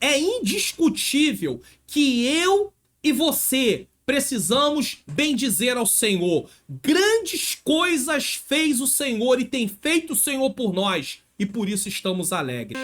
É indiscutível que eu e você precisamos bendizer ao Senhor. Grandes coisas fez o Senhor e tem feito o Senhor por nós, e por isso estamos alegres.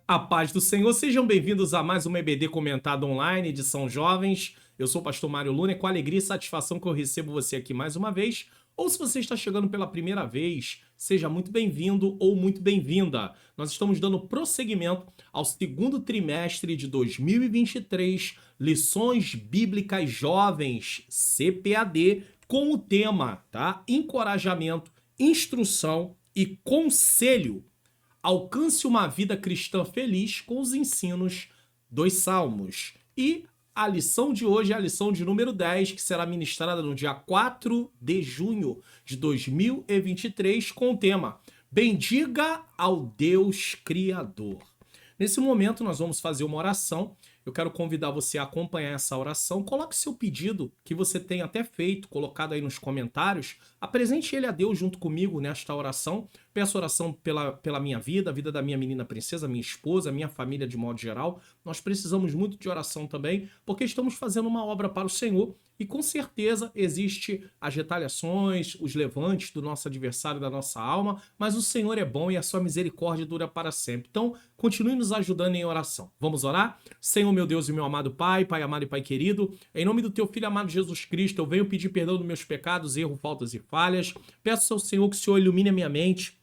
A paz do Senhor, sejam bem-vindos a mais uma EBD Comentado Online, edição Jovens. Eu sou o pastor Mário Luna e com alegria e satisfação que eu recebo você aqui mais uma vez. Ou se você está chegando pela primeira vez, seja muito bem-vindo ou muito bem-vinda. Nós estamos dando prosseguimento ao segundo trimestre de 2023, Lições Bíblicas Jovens, CPAD, com o tema, tá? Encorajamento, instrução e conselho. Alcance uma vida cristã feliz com os ensinos dos Salmos. E a lição de hoje é a lição de número 10, que será ministrada no dia 4 de junho de 2023, com o tema Bendiga ao Deus Criador. Nesse momento, nós vamos fazer uma oração. Eu quero convidar você a acompanhar essa oração. Coloque seu pedido, que você tem até feito, colocado aí nos comentários. Apresente ele a Deus junto comigo nesta oração. Peço oração pela minha vida, a vida da minha menina princesa, minha esposa, minha família de modo geral. Nós precisamos muito de oração também, porque estamos fazendo uma obra para o Senhor. E com certeza existe as retaliações, os levantes do nosso adversário, da nossa alma, mas o Senhor é bom e a sua misericórdia dura para sempre. Então, continue nos ajudando em oração. Vamos orar? Senhor, meu Deus e meu amado Pai, Pai amado e Pai querido, em nome do Teu Filho amado Jesus Cristo, eu venho pedir perdão dos meus pecados, erros, faltas e falhas. Peço ao Senhor que o Senhor ilumine a minha mente,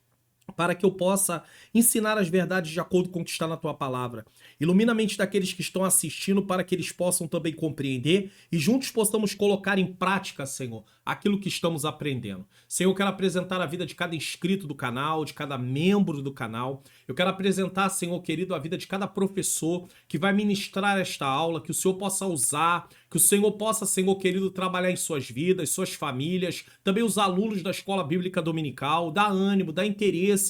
para que eu possa ensinar as verdades de acordo com o que está na Tua Palavra. Ilumina a mente daqueles que estão assistindo para que eles possam também compreender e juntos possamos colocar em prática, Senhor, aquilo que estamos aprendendo. Senhor, eu quero apresentar a vida de cada inscrito do canal, de cada membro do canal. Eu quero apresentar, Senhor querido, a vida de cada professor que vai ministrar esta aula, que o Senhor possa usar, que o Senhor possa, Senhor querido, trabalhar em suas vidas, suas famílias, também os alunos da Escola Bíblica Dominical, dá ânimo, dá interesse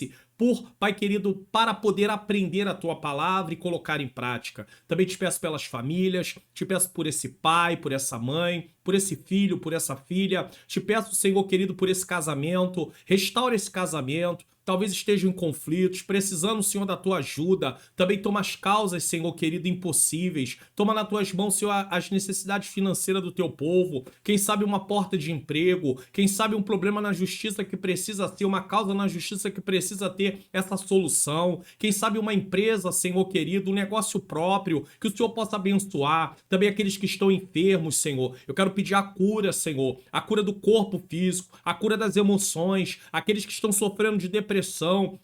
Pai querido, para poder aprender a Tua Palavra e colocar em prática. Também te peço pelas famílias, te peço por esse pai, por essa mãe, por esse filho, por essa filha. Te peço, Senhor querido, por esse casamento. Restaura esse casamento. Talvez estejam em conflitos, precisando, Senhor, da Tua ajuda. Também toma as causas, Senhor querido, impossíveis. Toma nas Tuas mãos, Senhor, as necessidades financeiras do Teu povo. Quem sabe uma porta de emprego. Quem sabe um problema na justiça que precisa ter, uma causa na justiça que precisa ter essa solução. Quem sabe uma empresa, Senhor querido, um negócio próprio, que o Senhor possa abençoar. Também aqueles que estão enfermos, Senhor. Eu quero pedir a cura, Senhor. A cura do corpo físico, a cura das emoções, aqueles que estão sofrendo de depressão,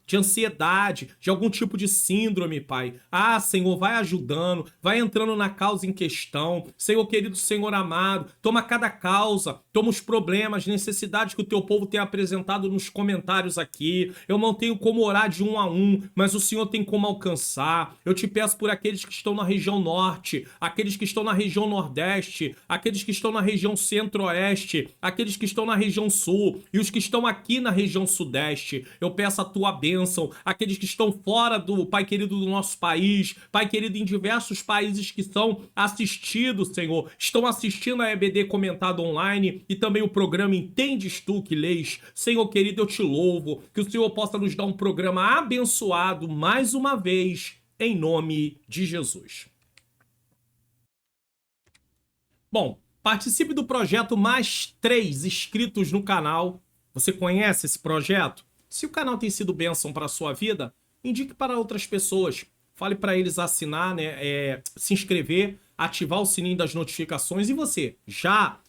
de ansiedade, de algum tipo de síndrome, Pai. Ah, Senhor, vai ajudando, vai entrando na causa em questão. Senhor querido, Senhor amado, toma cada causa, toma os problemas, necessidades que o Teu povo tem apresentado nos comentários aqui. Eu não tenho como orar de um a um, mas o Senhor tem como alcançar. Eu te peço por aqueles que estão na região norte, aqueles que estão na região nordeste, aqueles que estão na região centro-oeste, aqueles que estão na região sul e os que estão aqui na região sudeste. Eu peço a Tua bênção, aqueles que estão fora do, Pai querido, do nosso país, Pai querido, em diversos países que são assistidos, Senhor, estão assistindo a EBD Comentado Online e também o programa Entendes Tu que Lês. Senhor querido, eu te louvo, que o Senhor possa nos dar um programa abençoado mais uma vez, em nome de Jesus. Bom, participe do projeto Mais 3 inscritos no canal. Você conhece esse projeto? Se o canal tem sido bênção para a sua vida, indique para outras pessoas. Fale para eles assinar, né, se inscrever, ativar o sininho das notificações. E você, já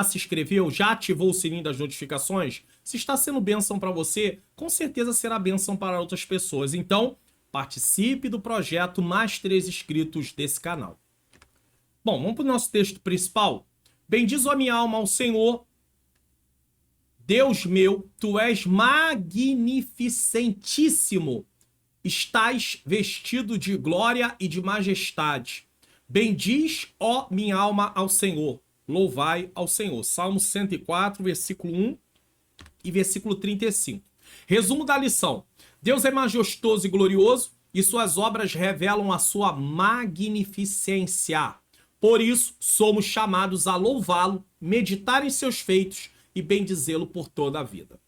se inscreveu? Já ativou o sininho das notificações? Se está sendo bênção para você, com certeza será bênção para outras pessoas. Então, participe do projeto Mais 3 inscritos desse canal. Bom, vamos para o nosso texto principal. Bendiz a minha alma ao Senhor, Deus meu, Tu és magnificentíssimo. Estás vestido de glória e de majestade. Bendiz, ó minha alma, ao Senhor. Louvai ao Senhor. Salmo 104, versículo 1 e versículo 35. Resumo da lição. Deus é majestoso e glorioso e suas obras revelam a sua magnificência. Por isso, somos chamados a louvá-lo, meditar em seus feitos e bendizê-lo por toda a vida.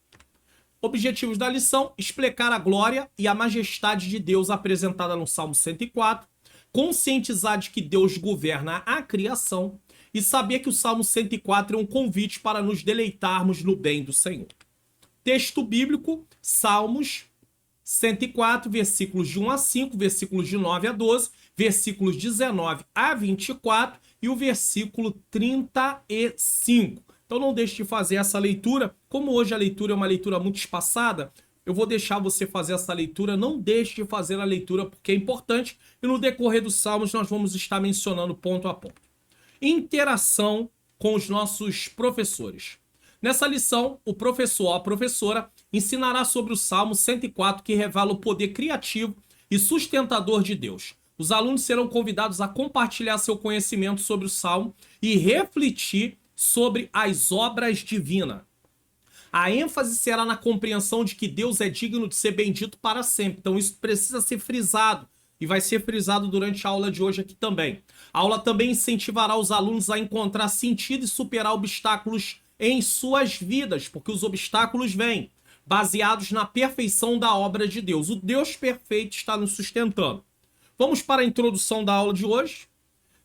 Objetivos da lição: explicar a glória e a majestade de Deus apresentada no Salmo 104, conscientizar de que Deus governa a criação e saber que o Salmo 104 é um convite para nos deleitarmos no bem do Senhor. Texto bíblico: Salmos 104, versículos de 1 a 5, versículos de 9 a 12, versículos 19 a 24 e o versículo 35. Então não deixe de fazer essa leitura. Como hoje a leitura é uma leitura muito espaçada, eu vou deixar você fazer essa leitura. Não deixe de fazer a leitura porque é importante. E no decorrer dos salmos nós vamos estar mencionando ponto a ponto. Interação com os nossos professores. Nessa lição, o professor ou a professora ensinará sobre o Salmo 104, que revela o poder criativo e sustentador de Deus. Os alunos serão convidados a compartilhar seu conhecimento sobre o Salmo e refletir sobre as obras divinas. A ênfase será na compreensão de que Deus é digno de ser bendito para sempre. Então isso precisa ser frisado e vai ser frisado durante a aula de hoje aqui também. A aula também incentivará os alunos a encontrar sentido e superar obstáculos em suas vidas, porque os obstáculos vêm baseados na perfeição da obra de Deus. O Deus perfeito está nos sustentando. Vamos para a introdução da aula de hoje.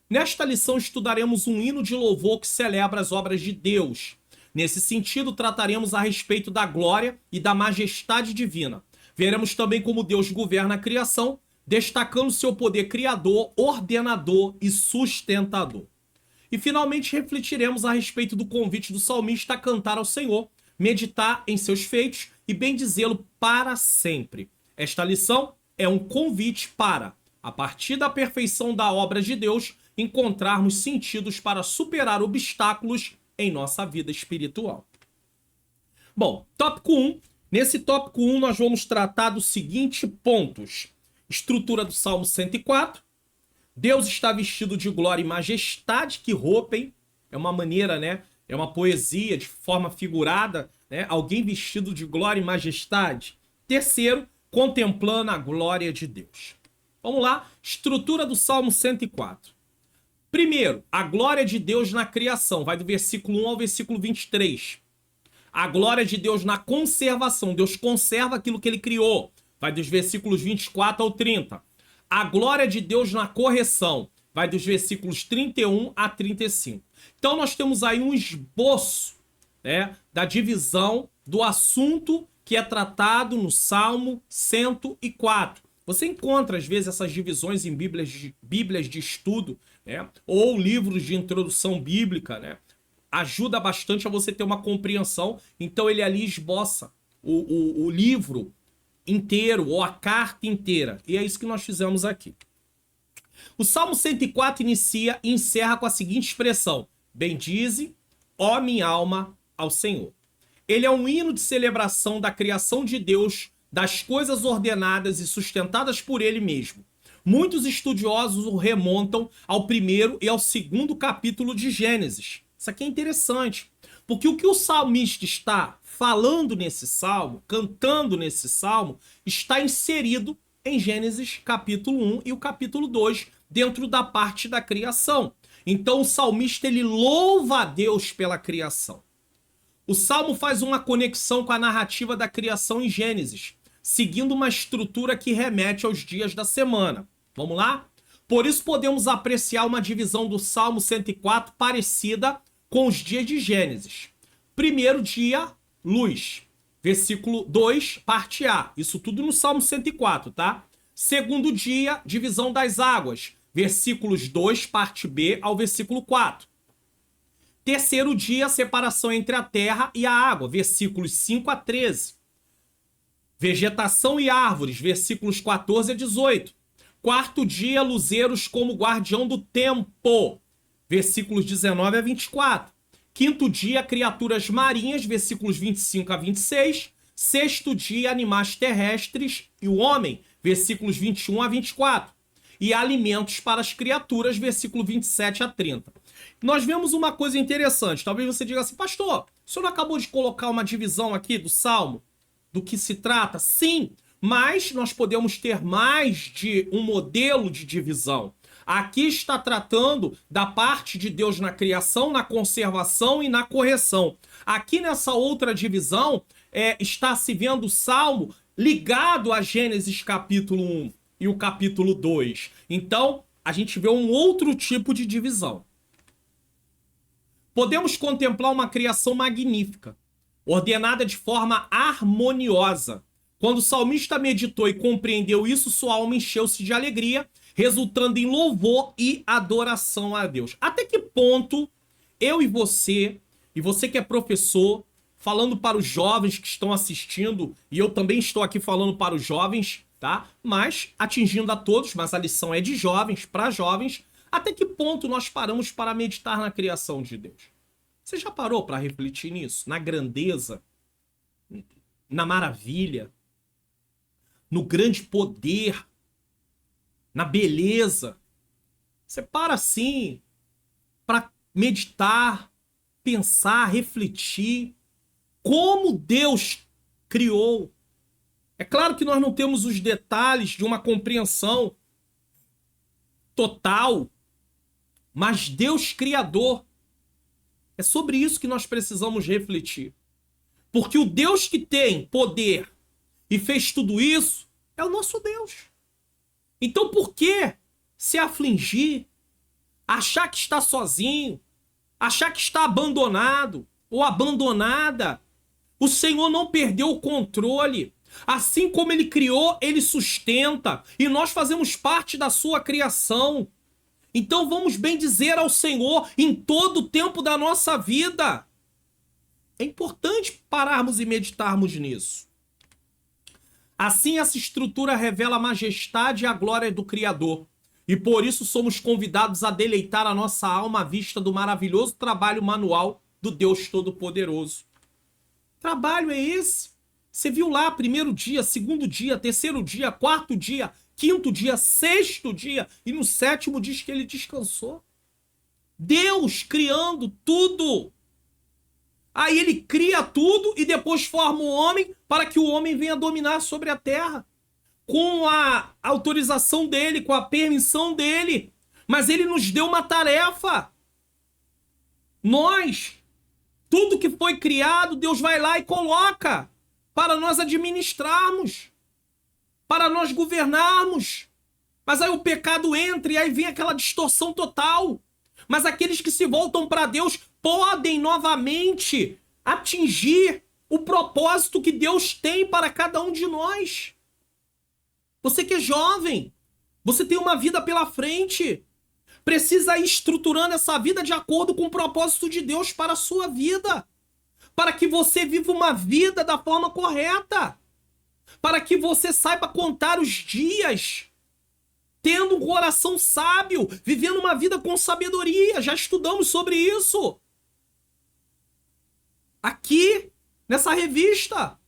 Nesta lição estudaremos um hino de louvor que celebra as obras de Deus. Nesse sentido, trataremos a respeito da glória e da majestade divina. Veremos também como Deus governa a criação, destacando seu poder criador, ordenador e sustentador. E finalmente refletiremos a respeito do convite do salmista a cantar ao Senhor, meditar em seus feitos e bendizê-lo para sempre. Esta lição é um convite para, a partir da perfeição da obra de Deus, encontrarmos sentidos para superar obstáculos em nossa vida espiritual. Bom, tópico 1. Nesse tópico 1 nós vamos tratar dos seguintes pontos. Estrutura do Salmo 104. Deus está vestido de glória e majestade, que roupa, hein? É uma maneira, né? É uma poesia de forma figurada, né? Alguém vestido de glória e majestade. Terceiro, contemplando a glória de Deus. Vamos lá, estrutura do Salmo 104. Primeiro, a glória de Deus na criação, vai do versículo 1 ao versículo 23. A glória de Deus na conservação, Deus conserva aquilo que ele criou, vai dos versículos 24 ao 30. A glória de Deus na correção, vai dos versículos 31 a 35. Então nós temos aí um esboço, né, da divisão do assunto que é tratado no Salmo 104. Você encontra, às vezes, essas divisões em bíblias de estudo, né, ou livros de introdução bíblica, né? Ajuda bastante a você ter uma compreensão. Então ele ali esboça o livro inteiro, ou a carta inteira. E é isso que nós fizemos aqui. O Salmo 104 inicia e encerra com a seguinte expressão: bendize, ó minha alma, ao Senhor. Ele é um hino de celebração da criação de Deus, das coisas ordenadas e sustentadas por ele mesmo. Muitos estudiosos o remontam ao primeiro e ao segundo capítulo de Gênesis. Isso aqui é interessante, porque o que o salmista está falando nesse salmo, cantando nesse salmo, está inserido em Gênesis capítulo 1 e o capítulo 2, dentro da parte da criação. Então o salmista ele louva a Deus pela criação. O salmo faz uma conexão com a narrativa da criação em Gênesis, seguindo uma estrutura que remete aos dias da semana. Vamos lá? Por isso podemos apreciar uma divisão do Salmo 104 parecida com os dias de Gênesis. Primeiro dia, luz. Versículo 2, parte A. Isso tudo no Salmo 104, tá? Segundo dia, divisão das águas. Versículos 2, parte B, ao versículo 4. Terceiro dia, separação entre a terra e a água. Versículos 5 a 13. Vegetação e árvores. Versículos 14 a 18. Quarto dia, luzeiros como guardião do tempo. Versículos 19 a 24. Quinto dia, criaturas marinhas. Versículos 25 a 26. Sexto dia, animais terrestres e o homem. Versículos 21 a 24. E alimentos para as criaturas. Versículo 27 a 30. Nós vemos uma coisa interessante. Talvez você diga assim: pastor, o senhor não acabou de colocar uma divisão aqui do Salmo? Do que se trata? Sim, mas nós podemos ter mais de um modelo de divisão. Aqui está tratando da parte de Deus na criação, na conservação e na correção. Aqui nessa outra divisão, está se vendo o Salmo ligado a Gênesis capítulo 1 e o capítulo 2. Então, a gente vê um outro tipo de divisão. Podemos contemplar uma criação magnífica, ordenada de forma harmoniosa. Quando o salmista meditou e compreendeu isso, sua alma encheu-se de alegria, resultando em louvor e adoração a Deus. Até que ponto eu e você que é professor, falando para os jovens que estão assistindo, e eu também estou aqui falando para os jovens, tá? Mas atingindo a todos, mas a lição é de jovens, para jovens, até que ponto nós paramos para meditar na criação de Deus? Você já parou para refletir nisso? Na grandeza, na maravilha, no grande poder, na beleza? Você para assim para meditar, pensar, refletir como Deus criou. É claro que nós não temos os detalhes de uma compreensão total, mas Deus criador, é sobre isso que nós precisamos refletir. Porque o Deus que tem poder e fez tudo isso é o nosso Deus. Então por que se afligir, achar que está sozinho, achar que está abandonado ou abandonada? O Senhor não perdeu o controle. Assim como Ele criou, Ele sustenta. E nós fazemos parte da sua criação. Então vamos bendizer ao Senhor em todo o tempo da nossa vida. É importante pararmos e meditarmos nisso. Assim, essa estrutura revela a majestade e a glória do Criador. E por isso somos convidados a deleitar a nossa alma à vista do maravilhoso trabalho manual do Deus Todo-Poderoso. Trabalho é esse? Você viu lá, primeiro dia, segundo dia, terceiro dia, quarto dia, quinto dia, sexto dia, e no sétimo diz que ele descansou. Deus criando tudo. Aí ele cria tudo e depois forma o homem para que o homem venha dominar sobre a terra. Com a autorização dele, com a permissão dele. Mas ele nos deu uma tarefa. Tudo que foi criado, Deus vai lá e coloca para nós administrarmos, para nós governarmos. Mas aí o pecado entra e aí vem aquela distorção total. Mas aqueles que se voltam para Deus podem novamente atingir o propósito que Deus tem para cada um de nós. Você que é jovem, você tem uma vida pela frente. Precisa ir estruturando essa vida de acordo com o propósito de Deus para a sua vida. Para que você viva uma vida da forma correta. Para que você saiba contar os dias. Tendo um coração sábio. Vivendo uma vida com sabedoria. Já estudamos sobre isso. Aqui, nessa revista.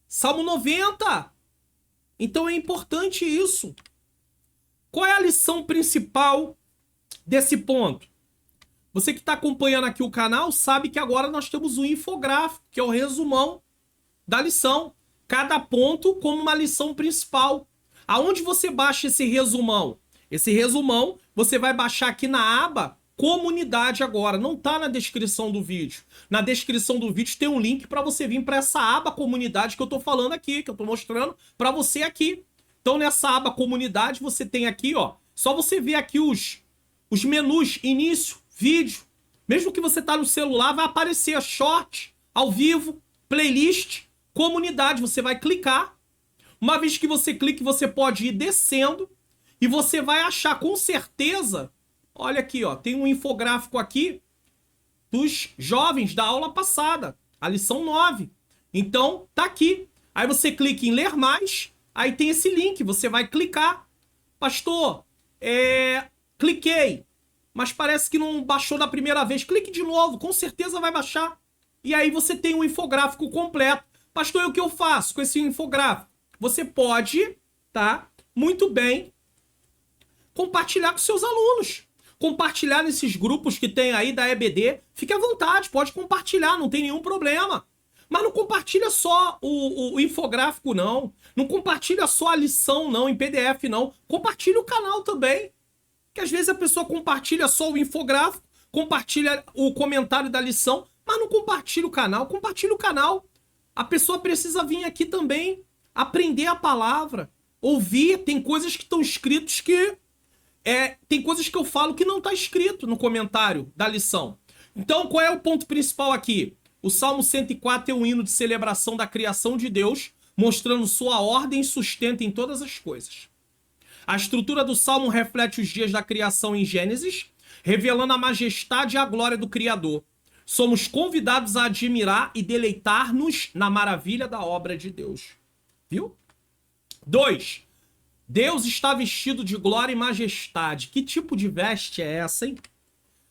Salmo 90. Então é importante isso. Qual é a lição principal desse ponto? Você que está acompanhando aqui o canal sabe que agora nós temos um infográfico, que é o resumão da lição. Cada ponto como uma lição principal. Aonde você baixa esse resumão? Esse resumão você vai baixar aqui na aba Comunidade agora. Não está na descrição do vídeo. Na descrição do vídeo tem um link para você vir para essa aba Comunidade que eu estou falando aqui, que eu estou mostrando para você aqui. Então nessa aba Comunidade você tem aqui, ó, só você ver aqui os menus, início, vídeo. Mesmo que você tá no celular, vai aparecer short, ao vivo, playlist, comunidade. Você vai clicar. Uma vez que você clique, você pode ir descendo e você vai achar com certeza, olha aqui, ó, tem um infográfico aqui dos jovens da aula passada, a lição 9. Então, tá aqui. Aí você clica em ler mais, aí tem esse link, você vai clicar. Pastor, cliquei, mas parece que não baixou da primeira vez. Clique de novo, com certeza vai baixar. E aí você tem um infográfico completo. Pastor, e o que eu faço com esse infográfico? Você pode, tá, muito bem, compartilhar com seus alunos. Compartilhar nesses grupos que tem aí da EBD. Fique à vontade, pode compartilhar, não tem nenhum problema. Mas não compartilha só o infográfico, não. Não compartilha só a lição, não, em PDF, não. Compartilha o canal também. Que às vezes a pessoa compartilha só o infográfico, compartilha o comentário da lição, mas não compartilha o canal. Compartilha o canal. A pessoa precisa vir aqui também, aprender a palavra, ouvir. Tem coisas que estão escritas que... tem coisas que eu falo que não está escrito no comentário da lição. Então, qual é o ponto principal aqui? O Salmo 104 é um hino de celebração da criação de Deus, mostrando sua ordem e sustento em todas as coisas. A estrutura do Salmo reflete os dias da criação em Gênesis, revelando a majestade e a glória do Criador. Somos convidados a admirar e deleitar-nos na maravilha da obra de Deus. Viu? 2. Deus está vestido de glória e majestade. Que tipo de veste é essa, hein?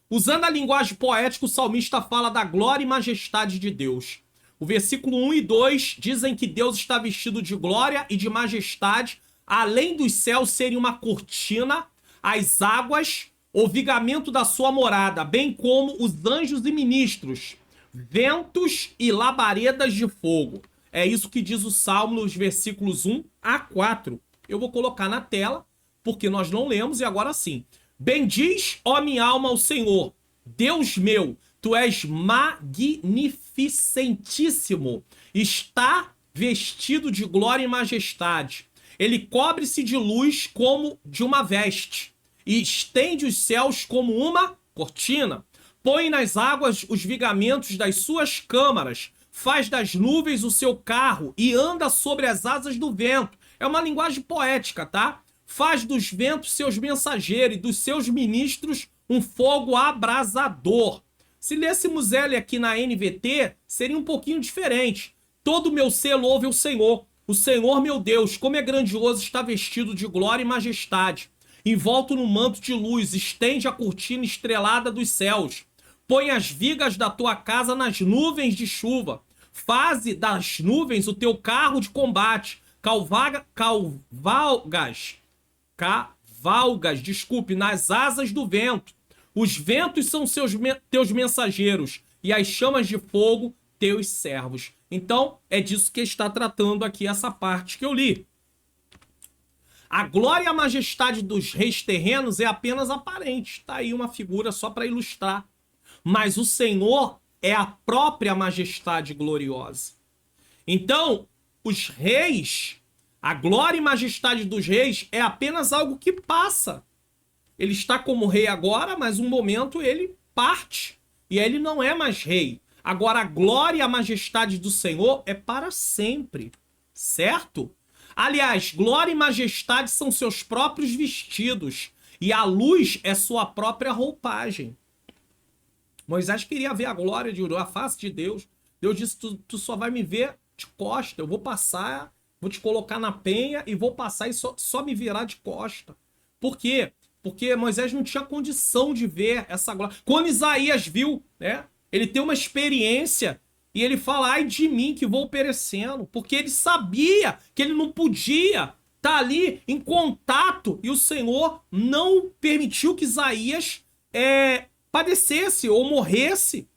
Usando a linguagem poética, o salmista fala da glória e majestade de Deus. O versículo 1 e 2 dizem que Deus está vestido de glória e de majestade, além dos céus serem uma cortina, as águas, o vigamento da sua morada, bem como os anjos e ministros, ventos e labaredas de fogo. É isso que diz o Salmo nos versículos 1 a 4. Eu vou colocar na tela, porque nós não lemos, e agora sim. Bendiz, ó minha alma, ao Senhor, Deus meu, tu és magnificentíssimo, está vestido de glória e majestade. Ele cobre-se de luz como de uma veste, e estende os céus como uma cortina. Põe nas águas os vigamentos das suas câmaras, faz das nuvens o seu carro e anda sobre as asas do vento. É uma linguagem poética, tá? Faz dos ventos seus mensageiros e dos seus ministros um fogo abrasador. Se lêssemos ele aqui na NVT, seria um pouquinho diferente. Todo o meu ser louve o Senhor. O Senhor, meu Deus, como é grandioso, está vestido de glória e majestade. Envolto no manto de luz, estende a cortina estrelada dos céus. Põe as vigas da tua casa nas nuvens de chuva. Faze das nuvens o teu carro de combate. Cavalgas, desculpe, nas asas do vento. Os ventos são teus mensageiros e as chamas de fogo teus servos. Então, é disso que está tratando aqui essa parte que eu li. A glória e a majestade dos reis terrenos é apenas aparente. Está aí uma figura só para ilustrar. Mas o Senhor é a própria majestade gloriosa. Então, os reis, a glória e majestade dos reis é apenas algo que passa. Ele está como rei agora, mas um momento ele parte. E ele não é mais rei. Agora, a glória e a majestade do Senhor é para sempre. Certo? Aliás, glória e majestade são seus próprios vestidos. E a luz é sua própria roupagem. Moisés queria ver a glória a face de Deus. Deus disse, tu só vai me ver de costa. Eu vou passar, vou te colocar na penha e vou passar e só me virar de costa. Por quê? Porque Moisés não tinha condição de ver essa glória. Quando Isaías viu, né? Ele tem uma experiência e ele fala, ai de mim que vou perecendo. Porque ele sabia que ele não podia estar ali em contato. E o Senhor não permitiu que Isaías padecesse ou morresse.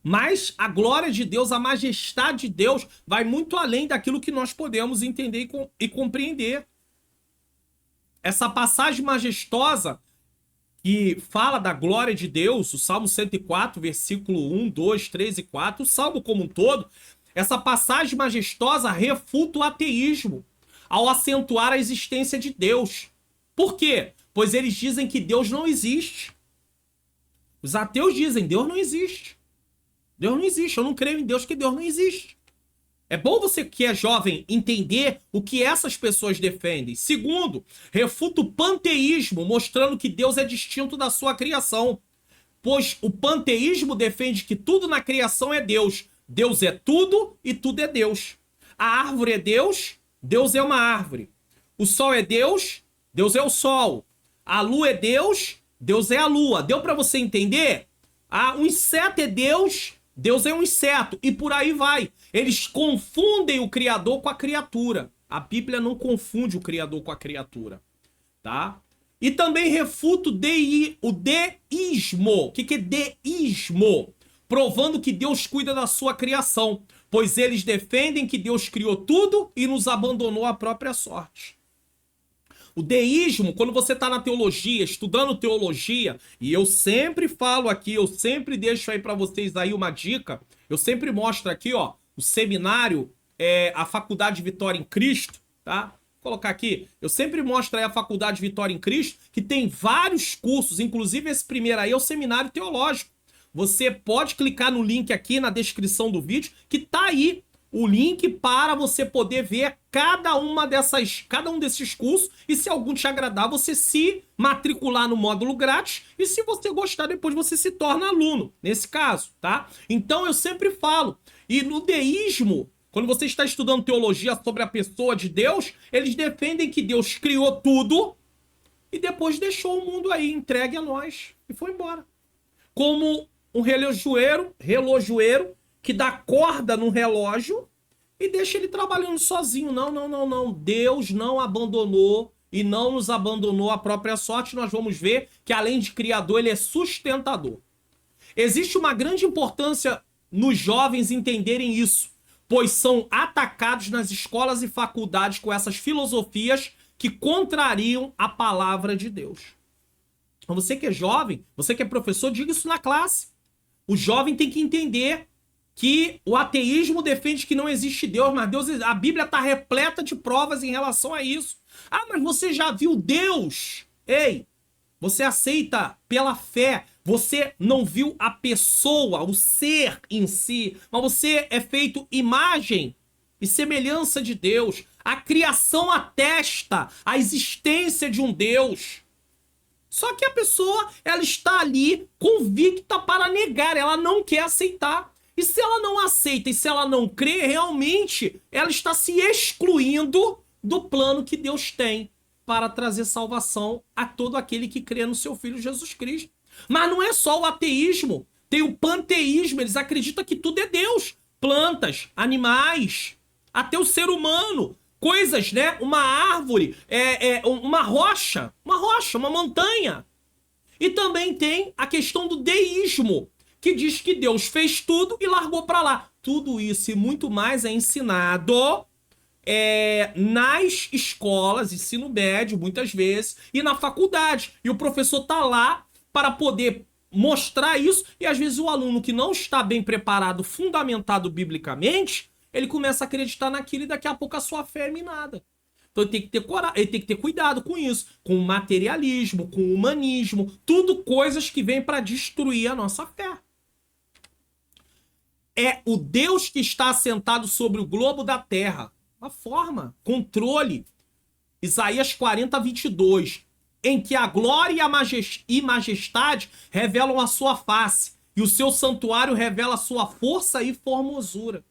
Mas a glória de Deus, a majestade de Deus vai muito além daquilo que nós podemos entender e compreender. Essa passagem majestosa que fala da glória de Deus, o Salmo 104, versículo 1, 2, 3 e 4, o Salmo como um todo, essa passagem majestosa refuta o ateísmo ao acentuar a existência de Deus. Por quê? Pois eles dizem que Deus não existe. Os ateus dizem, Deus não existe. Deus não existe, eu não creio em Deus, que Deus não existe. É bom você que é jovem entender o que essas pessoas defendem. Segundo, refuta o panteísmo, mostrando que Deus é distinto da sua criação. Pois o panteísmo defende que tudo na criação é Deus. Deus é tudo e tudo é Deus. A árvore é Deus, Deus é uma árvore. O sol é Deus, Deus é o sol. A lua é Deus, Deus é a lua. Deu para você entender? O inseto é Deus, Deus é um inseto. E por aí vai. Eles confundem o Criador com a criatura. A Bíblia não confunde o Criador com a criatura. Tá? E também refuta o deísmo. O que é deísmo? Provando que Deus cuida da sua criação. Pois eles defendem que Deus criou tudo e nos abandonou à própria sorte. O deísmo, quando você está na teologia, estudando teologia, e eu sempre falo aqui, eu sempre deixo aí para vocês aí uma dica, eu sempre mostro aqui, ó, o seminário, a Faculdade Vitória em Cristo, tá? Vou colocar aqui, eu sempre mostro aí a Faculdade Vitória em Cristo, que tem vários cursos, inclusive esse primeiro aí é o Seminário Teológico. Você pode clicar no link aqui na descrição do vídeo, que tá aí o link para você poder ver cada um desses cursos, e se algum te agradar, você se matricular no módulo grátis, e se você gostar, depois você se torna aluno, nesse caso, tá? Então eu sempre falo, e no deísmo, quando você está estudando teologia sobre a pessoa de Deus, eles defendem que Deus criou tudo e depois deixou o mundo aí entregue a nós e foi embora. Como um relojoeiro que dá corda no relógio e deixa ele trabalhando sozinho. Não, não, não, não. Deus não abandonou e não nos abandonou à própria sorte. Nós vamos ver que, além de criador, ele é sustentador. Existe uma grande importância nos jovens entenderem isso, pois são atacados nas escolas e faculdades com essas filosofias que contrariam a palavra de Deus. Então, você que é jovem, você que é professor, diga isso na classe. O jovem tem que entender que o ateísmo defende que não existe Deus, mas a Bíblia está repleta de provas em relação a isso. Ah, mas você já viu Deus? Ei, você aceita pela fé, você não viu a pessoa, o ser em si, mas você é feito imagem e semelhança de Deus. A criação atesta a existência de um Deus. Só que a pessoa, ela está ali convicta para negar, ela não quer aceitar. E se ela não aceita e se ela não crê, realmente ela está se excluindo do plano que Deus tem para trazer salvação a todo aquele que crê no seu Filho Jesus Cristo. Mas não é só o ateísmo, tem o panteísmo, eles acreditam que tudo é Deus. Plantas, animais, até o ser humano. Coisas, né? Uma árvore, uma rocha, uma montanha. E também tem a questão do deísmo, que diz que Deus fez tudo e largou para lá. Tudo isso e muito mais é ensinado nas escolas, ensino médio, muitas vezes, e na faculdade. E o professor tá lá para poder mostrar isso, e às vezes o aluno que não está bem preparado, fundamentado biblicamente, ele começa a acreditar naquilo e daqui a pouco a sua fé é minada. Então ele tem que ter coragem, ele tem que ter cuidado com isso, com o materialismo, com o humanismo, tudo coisas que vêm para destruir a nossa fé. É o Deus que está assentado sobre o globo da terra. Uma forma, controle. Isaías 40, 22. Em que a glória e majestade revelam a sua face, e o seu santuário revela a sua força e formosura.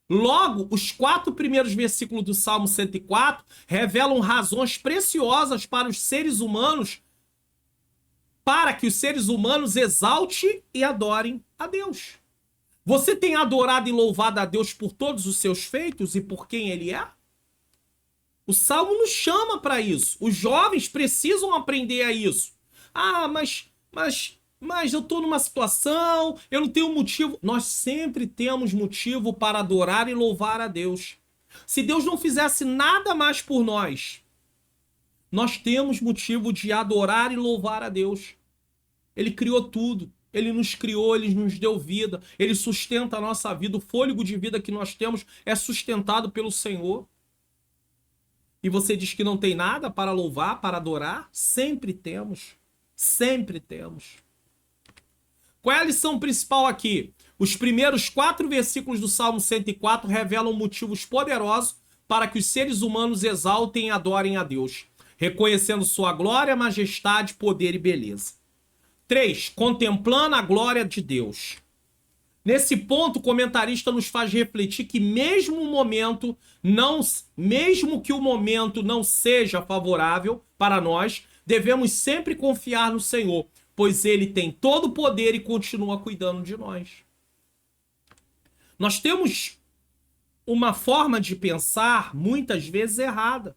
Logo, os 4 primeiros versículos do Salmo 104 revelam razões preciosas para os seres humanos, para que os seres humanos exaltem e adorem a Deus. Você tem adorado e louvado a Deus por todos os seus feitos e por quem Ele é? O Salmo nos chama para isso. Os jovens precisam aprender a isso. Ah, mas eu tô numa situação, eu não tenho motivo. Nós sempre temos motivo para adorar e louvar a Deus. Se Deus não fizesse nada mais por nós, nós temos motivo de adorar e louvar a Deus. Ele criou tudo. Ele nos criou, Ele nos deu vida. Ele sustenta a nossa vida. O fôlego de vida que nós temos é sustentado pelo Senhor. E você diz que não tem nada para louvar, para adorar? Sempre temos. Sempre temos. Qual é a lição principal aqui? Os primeiros 4 versículos do Salmo 104 revelam motivos poderosos para que os seres humanos exaltem e adorem a Deus, reconhecendo sua glória, majestade, poder e beleza. 3. Contemplando a glória de Deus. Nesse ponto, o comentarista nos faz refletir que mesmo que o momento não seja favorável para nós, devemos sempre confiar no Senhor, pois Ele tem todo o poder e continua cuidando de nós. Nós temos uma forma de pensar, muitas vezes, errada.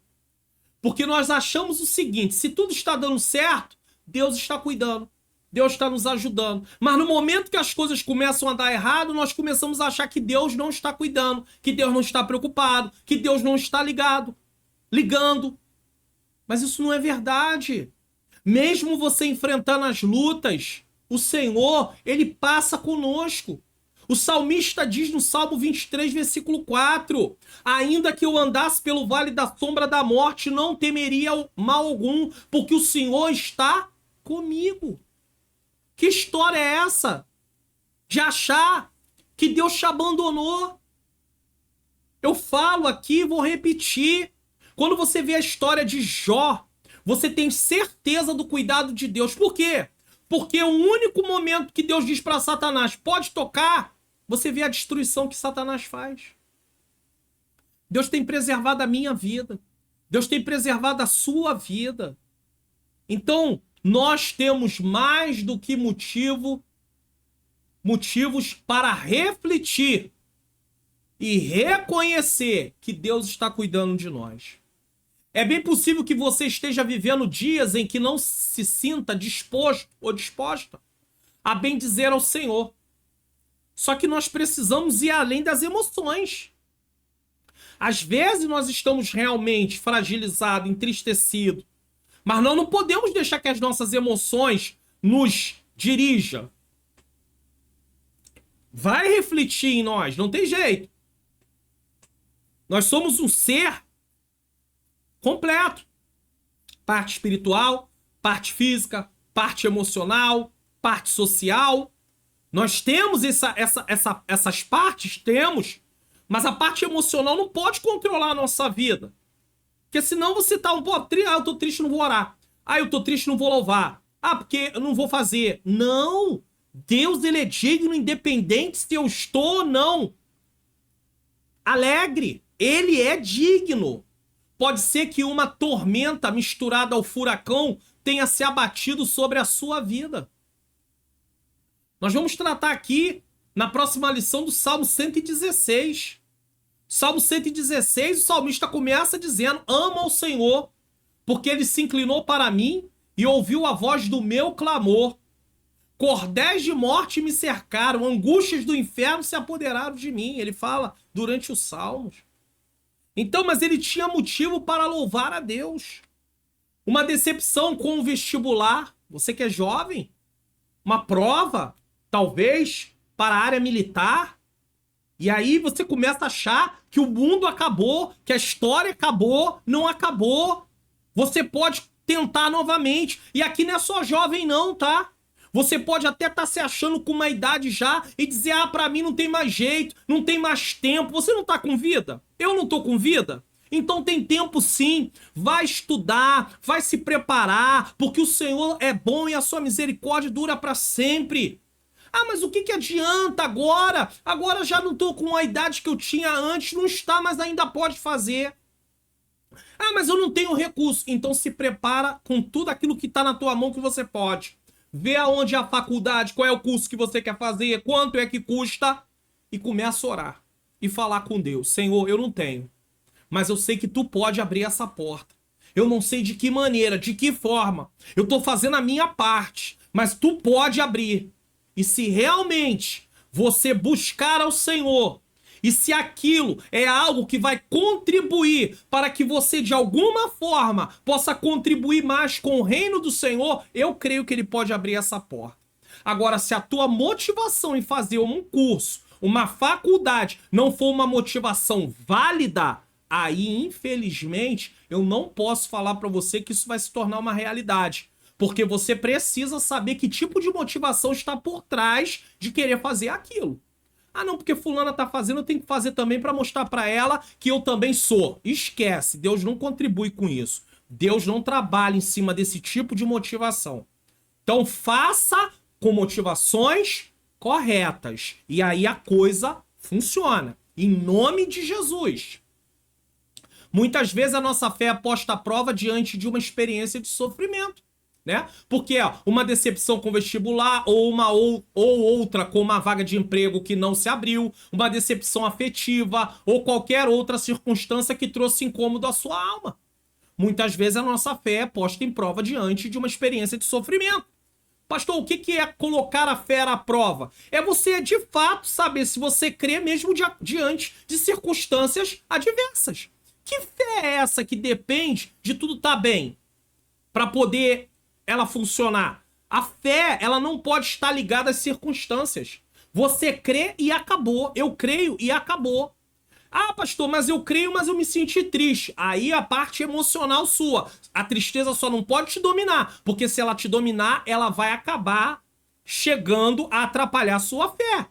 Porque nós achamos o seguinte, se tudo está dando certo, Deus está cuidando. Deus está nos ajudando. Mas no momento que as coisas começam a dar errado, nós começamos a achar que Deus não está cuidando, que Deus não está preocupado, que Deus não está ligando. Mas isso não é verdade. Mesmo você enfrentando as lutas, o Senhor, ele passa conosco. O salmista diz no Salmo 23, versículo 4: ainda que eu andasse pelo vale da sombra da morte, não temeria mal algum, porque o Senhor está comigo. Que história é essa? De achar que Deus te abandonou. Eu falo aqui, vou repetir. Quando você vê a história de Jó, você tem certeza do cuidado de Deus. Por quê? Porque o único momento que Deus diz para Satanás, pode tocar, você vê a destruição que Satanás faz. Deus tem preservado a minha vida. Deus tem preservado a sua vida. Então, nós temos mais do que motivos para refletir e reconhecer que Deus está cuidando de nós. É bem possível que você esteja vivendo dias em que não se sinta disposto ou disposta a bendizer ao Senhor. Só que nós precisamos ir além das emoções. Às vezes nós estamos realmente fragilizados, entristecidos, mas nós não podemos deixar que as nossas emoções nos dirijam. Vai refletir em nós, não tem jeito. Nós somos um ser completo. Parte espiritual, parte física, parte emocional, parte social. Nós temos essas partes, temos, mas a parte emocional não pode controlar a nossa vida. Porque senão você tá eu tô triste, não vou orar. Eu tô triste, não vou louvar. Porque eu não vou fazer. Não! Deus, ele é digno, independente se eu estou ou não alegre. Ele é digno. Pode ser que uma tormenta misturada ao furacão tenha se abatido sobre a sua vida. Nós vamos tratar aqui, na próxima lição, do Salmo 116. Salmo 116, o salmista começa dizendo: ama ao Senhor, porque ele se inclinou para mim e ouviu a voz do meu clamor. Cordéis de morte me cercaram, angústias do inferno se apoderaram de mim. Ele fala durante os salmos. Então, mas ele tinha motivo para louvar a Deus. Uma decepção com o vestibular, você que é jovem, uma prova, talvez, para a área militar. E aí você começa a achar que o mundo acabou, que a história acabou, não acabou. Você pode tentar novamente. E aqui não é só jovem não, tá? Você pode até estar se achando com uma idade já e dizer: pra mim não tem mais jeito, não tem mais tempo. Você não tá com vida? Eu não tô com vida? Então tem tempo sim. Vai estudar, vai se preparar, porque o Senhor é bom e a sua misericórdia dura para sempre. Mas o que adianta agora? Agora já não tô com a idade que eu tinha antes. Não está, mas ainda pode fazer. Mas eu não tenho recurso. Então se prepara com tudo aquilo que tá na tua mão que você pode. Vê aonde é a faculdade, qual é o curso que você quer fazer, quanto é que custa, e começa a orar e falar com Deus: Senhor, eu não tenho, mas eu sei que tu pode abrir essa porta. Eu não sei de que maneira, de que forma. Eu tô fazendo a minha parte, mas tu pode abrir. E se realmente você buscar ao Senhor, e se aquilo é algo que vai contribuir para que você, de alguma forma, possa contribuir mais com o reino do Senhor, eu creio que ele pode abrir essa porta. Agora, se a tua motivação em fazer um curso, uma faculdade, não for uma motivação válida, aí, infelizmente, eu não posso falar para você que isso vai se tornar uma realidade. Porque você precisa saber que tipo de motivação está por trás de querer fazer aquilo. Não, porque fulana tá fazendo, eu tenho que fazer também para mostrar para ela que eu também sou. Esquece, Deus não contribui com isso. Deus não trabalha em cima desse tipo de motivação. Então faça com motivações corretas. E aí a coisa funciona. Em nome de Jesus. Muitas vezes a nossa fé é posta à prova diante de uma experiência de sofrimento. Né? Porque uma decepção com vestibular ou outra com uma vaga de emprego que não se abriu, uma decepção afetiva ou qualquer outra circunstância que trouxe incômodo à sua alma. Muitas vezes a nossa fé é posta em prova diante de uma experiência de sofrimento. Pastor, o que é colocar a fé à prova? É você de fato saber se você crê mesmo diante de circunstâncias adversas. Que fé é essa que depende de tudo estar bem? para poder ela funcionar. A fé, ela não pode estar ligada às circunstâncias. Você crê e acabou. Eu creio e acabou. Ah, pastor, mas eu creio, mas eu me senti triste. Aí a parte emocional sua. A tristeza só não pode te dominar, porque se ela te dominar, ela vai acabar chegando a atrapalhar a sua fé.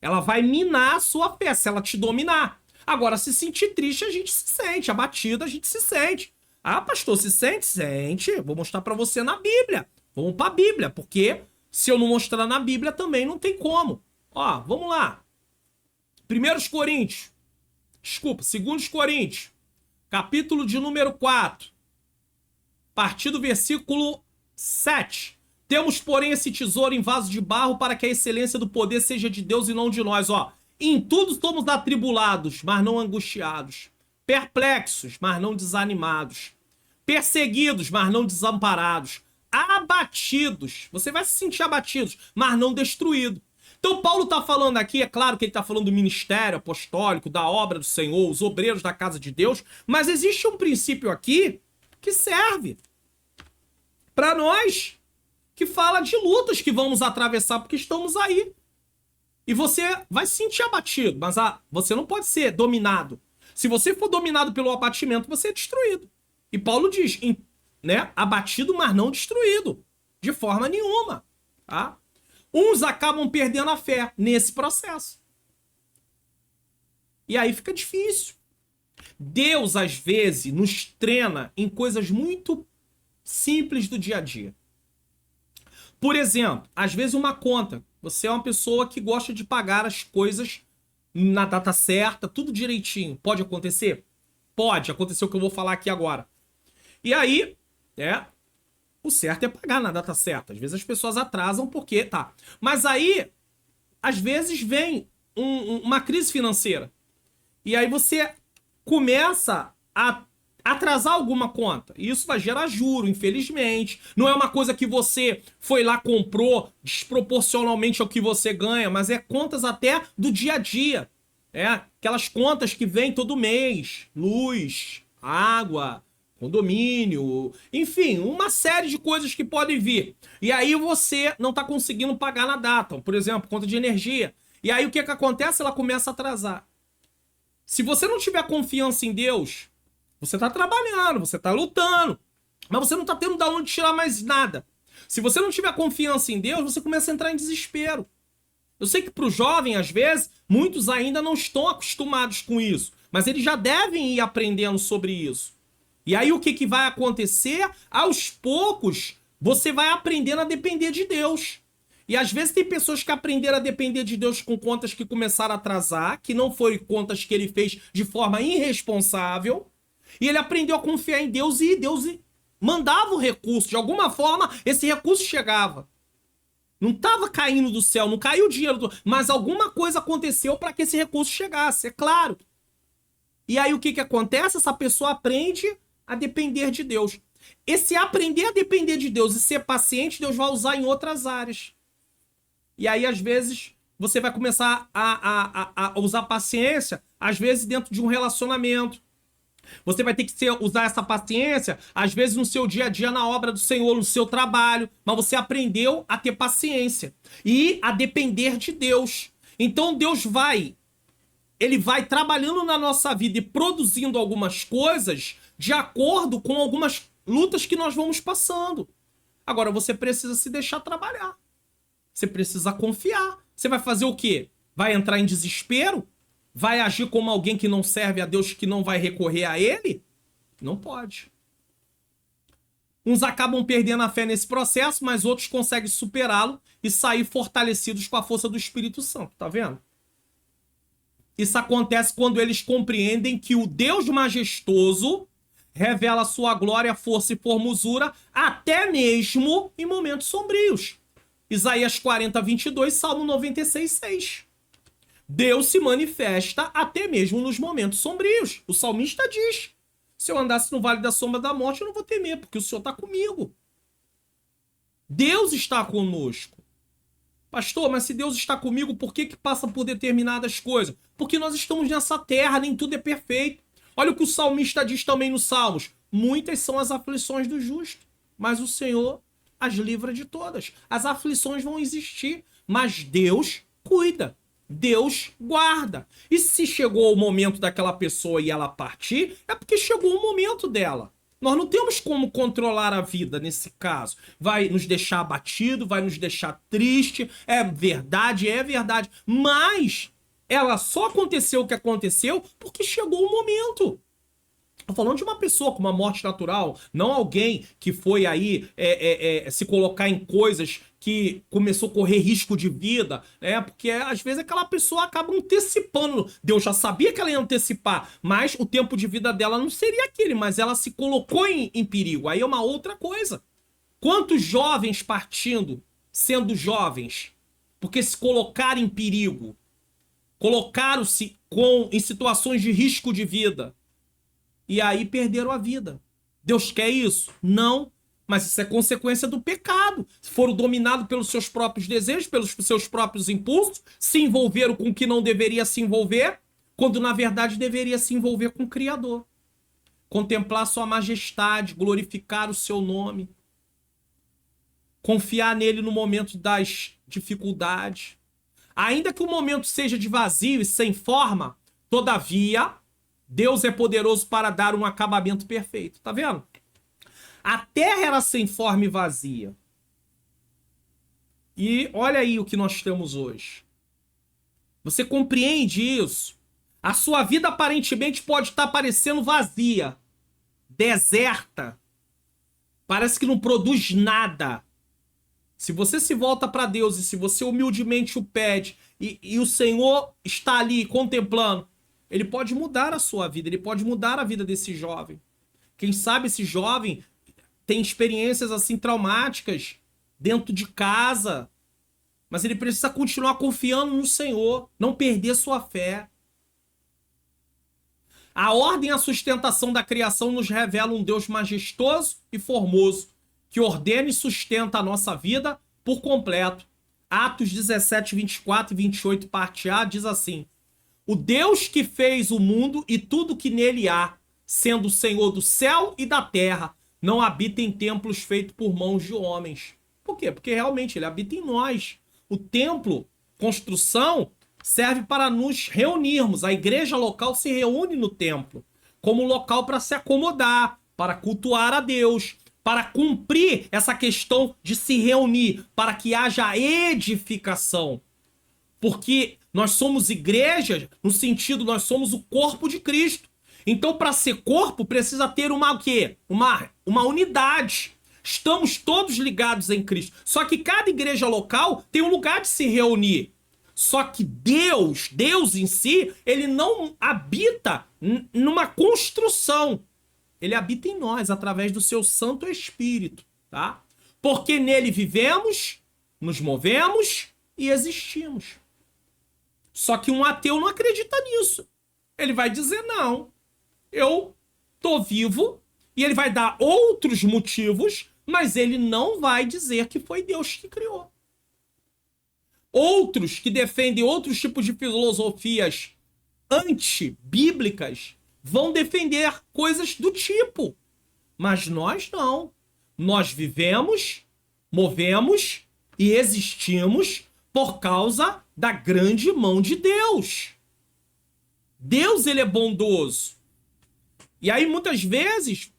Ela vai minar a sua fé, se ela te dominar. Agora, se sentir triste, a gente se sente. Abatido, a gente se sente. Ah, pastor, se sente? Sente. Vou mostrar pra você na Bíblia. Vamos pra Bíblia, porque se eu não mostrar na Bíblia também não tem como. Ó, vamos lá. 2 Coríntios, capítulo de número 4, a partir do versículo 7. Temos, porém, esse tesouro em vaso de barro para que a excelência do poder seja de Deus e não de nós. Ó, em tudo somos atribulados, mas não angustiados. Perplexos, mas não desanimados. Perseguidos, mas não desamparados. Abatidos. Você vai se sentir abatidos, mas não destruído. Então Paulo está falando aqui, é claro que ele está falando do ministério apostólico, da obra do Senhor, os obreiros da casa de Deus, mas existe um princípio aqui que serve para nós, que fala de lutas que vamos atravessar porque estamos aí. E você vai se sentir abatido, mas você não pode ser dominado. Se você for dominado pelo abatimento, você é destruído. E Paulo diz, né, abatido, mas não destruído, de forma nenhuma, tá? Uns acabam perdendo a fé nesse processo. E aí fica difícil. Deus, às vezes, nos treina em coisas muito simples do dia a dia. Por exemplo, às vezes uma conta. Você é uma pessoa que gosta de pagar as coisas na data certa, tudo direitinho. Pode acontecer? Pode acontecer o que eu vou falar aqui agora. E aí, o certo é pagar na data certa. Às vezes as pessoas atrasam porque tá. Mas aí, às vezes vem uma crise financeira. E aí você começa a atrasar alguma conta. E isso vai gerar juro, infelizmente. Não é uma coisa que você foi lá, comprou desproporcionalmente ao que você ganha, mas é contas até do dia a dia. É aquelas contas que vêm todo mês. Luz, água, condomínio, enfim, uma série de coisas que podem vir. E aí você não está conseguindo pagar na data. Por exemplo, conta de energia. E aí o que acontece? Ela começa a atrasar. Se você não tiver confiança em Deus, você está trabalhando, você está lutando, mas você não está tendo de onde tirar mais nada. Se você não tiver confiança em Deus, você começa a entrar em desespero. Eu sei que para o jovem, às vezes, muitos ainda não estão acostumados com isso, mas eles já devem ir aprendendo sobre isso. E aí o que vai acontecer? Aos poucos, você vai aprendendo a depender de Deus. E às vezes tem pessoas que aprenderam a depender de Deus com contas que começaram a atrasar, que não foram contas que ele fez de forma irresponsável, e ele aprendeu a confiar em Deus e Deus mandava o recurso. De alguma forma, esse recurso chegava. Não estava caindo do céu, não caiu o dinheiro, mas alguma coisa aconteceu para que esse recurso chegasse, é claro. E aí o que acontece? Essa pessoa aprende a depender de Deus. Esse aprender a depender de Deus e ser paciente, Deus vai usar em outras áreas. E aí, às vezes, você vai começar a usar paciência, às vezes, dentro de um relacionamento. Você vai ter que usar essa paciência, às vezes, no seu dia a dia, na obra do Senhor, no seu trabalho. Mas você aprendeu a ter paciência e a depender de Deus. Então, Deus ele vai trabalhando na nossa vida e produzindo algumas coisas de acordo com algumas lutas que nós vamos passando. Agora, você precisa se deixar trabalhar. Você precisa confiar. Você vai fazer o quê? Vai entrar em desespero? Vai agir como alguém que não serve a Deus, que não vai recorrer a Ele? Não pode. Uns acabam perdendo a fé nesse processo, mas outros conseguem superá-lo e sair fortalecidos com a força do Espírito Santo. Tá vendo? Isso acontece quando eles compreendem que o Deus majestoso revela sua glória, força e formosura até mesmo em momentos sombrios. Isaías 40, 22, Salmo 96, 6. Deus se manifesta até mesmo nos momentos sombrios. O salmista diz, se eu andasse no vale da sombra da morte, eu não vou temer, porque o Senhor está comigo. Deus está conosco. Pastor, mas se Deus está comigo, por que passa por determinadas coisas? Porque nós estamos nessa terra, nem tudo é perfeito. Olha o que o salmista diz também nos Salmos. Muitas são as aflições do justo. mas o Senhor as livra de todas. As aflições vão existir, mas Deus cuida. Deus guarda. E se chegou o momento daquela pessoa e ela partir, é porque chegou o momento dela. Nós não temos como controlar a vida nesse caso. Vai nos deixar abatido, vai nos deixar triste. É verdade. Mas ela só aconteceu o que aconteceu porque chegou o momento. Tô falando de uma pessoa com uma morte natural, não alguém que foi aí se colocar em coisas que começou a correr risco de vida, né? Porque às vezes aquela pessoa acaba antecipando. Deus já sabia que ela ia antecipar, mas o tempo de vida dela não seria aquele, mas ela se colocou em perigo. Aí é uma outra coisa. Quantos jovens partindo, sendo jovens, porque se colocaram em perigo, colocaram-se em situações de risco de vida, e aí perderam a vida. Deus quer isso? Não. Mas isso é consequência do pecado. Foram dominados pelos seus próprios desejos, pelos seus próprios impulsos, se envolveram com o que não deveria se envolver, quando na verdade deveria se envolver com o Criador. Contemplar sua majestade, glorificar o seu nome, confiar nele no momento das dificuldades. Ainda que o momento seja de vazio e sem forma, todavia, Deus é poderoso para dar um acabamento perfeito. Tá vendo? A terra era sem forma e vazia. E olha aí o que nós temos hoje. Você compreende isso? A sua vida aparentemente pode estar parecendo vazia, deserta. Parece que não produz nada. Se você se volta para Deus e se você humildemente o pede e o Senhor está ali contemplando, Ele pode mudar a sua vida, ele pode mudar a vida desse jovem. Quem sabe esse jovem tem experiências assim traumáticas dentro de casa, mas ele precisa continuar confiando no Senhor, não perder sua fé. A ordem e a sustentação da criação nos revela um Deus majestoso e formoso, que ordena e sustenta a nossa vida por completo. Atos 17, 24 e 28, parte A, diz assim: o Deus que fez o mundo e tudo que nele há, sendo o Senhor do céu e da terra, não habita em templos feitos por mãos de homens. Por quê? Porque realmente ele habita em nós. O templo, construção, serve para nos reunirmos. A igreja local se reúne no templo como local para se acomodar, para cultuar a Deus, para cumprir essa questão de se reunir, para que haja edificação. Porque nós somos igreja, no sentido, nós somos o corpo de Cristo. Então, para ser corpo, precisa ter o quê? Uma unidade. Estamos todos ligados em Cristo. Só que cada igreja local tem um lugar de se reunir. Só que Deus em si, ele não habita numa construção. Ele habita em nós, através do seu Santo Espírito, tá? Porque nele vivemos, nos movemos e existimos. Só que um ateu não acredita nisso. Ele vai dizer, não, eu tô vivo, e ele vai dar outros motivos, mas ele não vai dizer que foi Deus que criou. Outros que defendem outros tipos de filosofias antibíblicas vão defender coisas do tipo. Mas nós não. Nós vivemos, movemos e existimos por causa da grande mão de Deus. Deus, ele é bondoso. E aí, muitas vezes,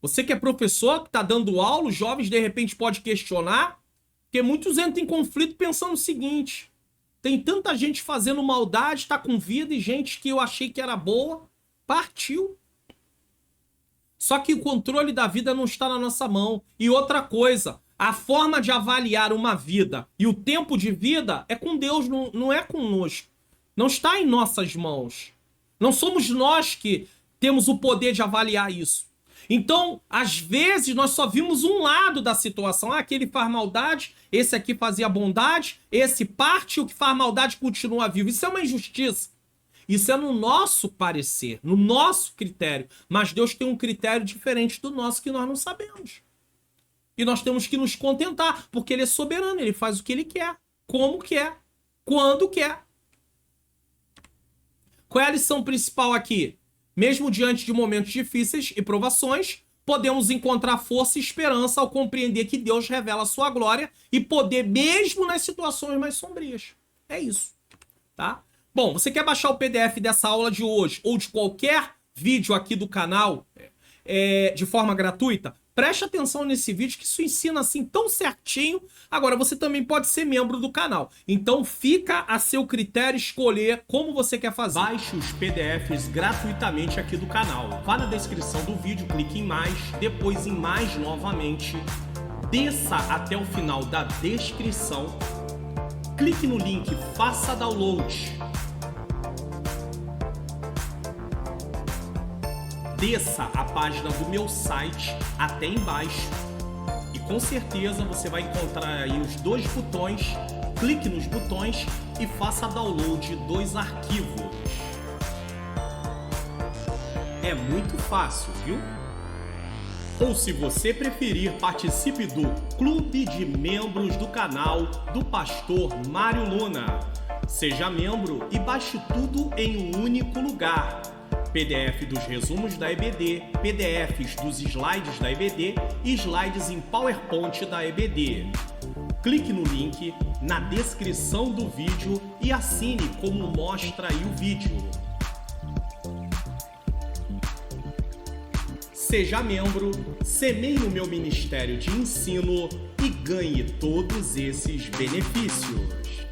você que é professor, que está dando aula, os jovens, de repente, pode questionar, porque muitos entram em conflito pensando o seguinte: tem tanta gente fazendo maldade, está com vida, e gente que eu achei que era boa, partiu. Só que o controle da vida não está na nossa mão. E outra coisa, a forma de avaliar uma vida e o tempo de vida é com Deus, não é conosco. Não está em nossas mãos. Não somos nós que temos o poder de avaliar isso. Então, às vezes, nós só vimos um lado da situação. Ah, aquele faz maldade, esse aqui fazia bondade, esse parte, o que faz maldade continua vivo. Isso é uma injustiça. Isso é no nosso parecer, no nosso critério. Mas Deus tem um critério diferente do nosso que nós não sabemos. E nós temos que nos contentar, porque Ele é soberano, Ele faz o que Ele quer, como quer, quando quer. Qual é a lição principal aqui? Mesmo diante de momentos difíceis e provações, podemos encontrar força e esperança ao compreender que Deus revela a sua glória e poder mesmo nas situações mais sombrias. É isso, tá? Bom, você quer baixar o PDF dessa aula de hoje ou de qualquer vídeo aqui do canal de forma gratuita? Preste atenção nesse vídeo que isso ensina assim tão certinho. Agora, você também pode ser membro do canal. Então fica a seu critério escolher como você quer fazer. Baixe os PDFs gratuitamente aqui do canal. Vá na descrição do vídeo, clique em mais, depois em mais novamente. Desça até o final da descrição. Clique no link, faça download. Desça a página do meu site até embaixo e com certeza você vai encontrar aí os dois botões. Clique nos botões e faça download dos arquivos. É muito fácil, viu? Ou se você preferir, participe do Clube de Membros do canal do Pastor Mário Luna. Seja membro e baixe tudo em um único lugar. PDF dos resumos da EBD, PDFs dos slides da EBD e slides em PowerPoint da EBD. Clique no link na descrição do vídeo e assine como mostra aí o vídeo. Seja membro, semeie no meu ministério de ensino e ganhe todos esses benefícios.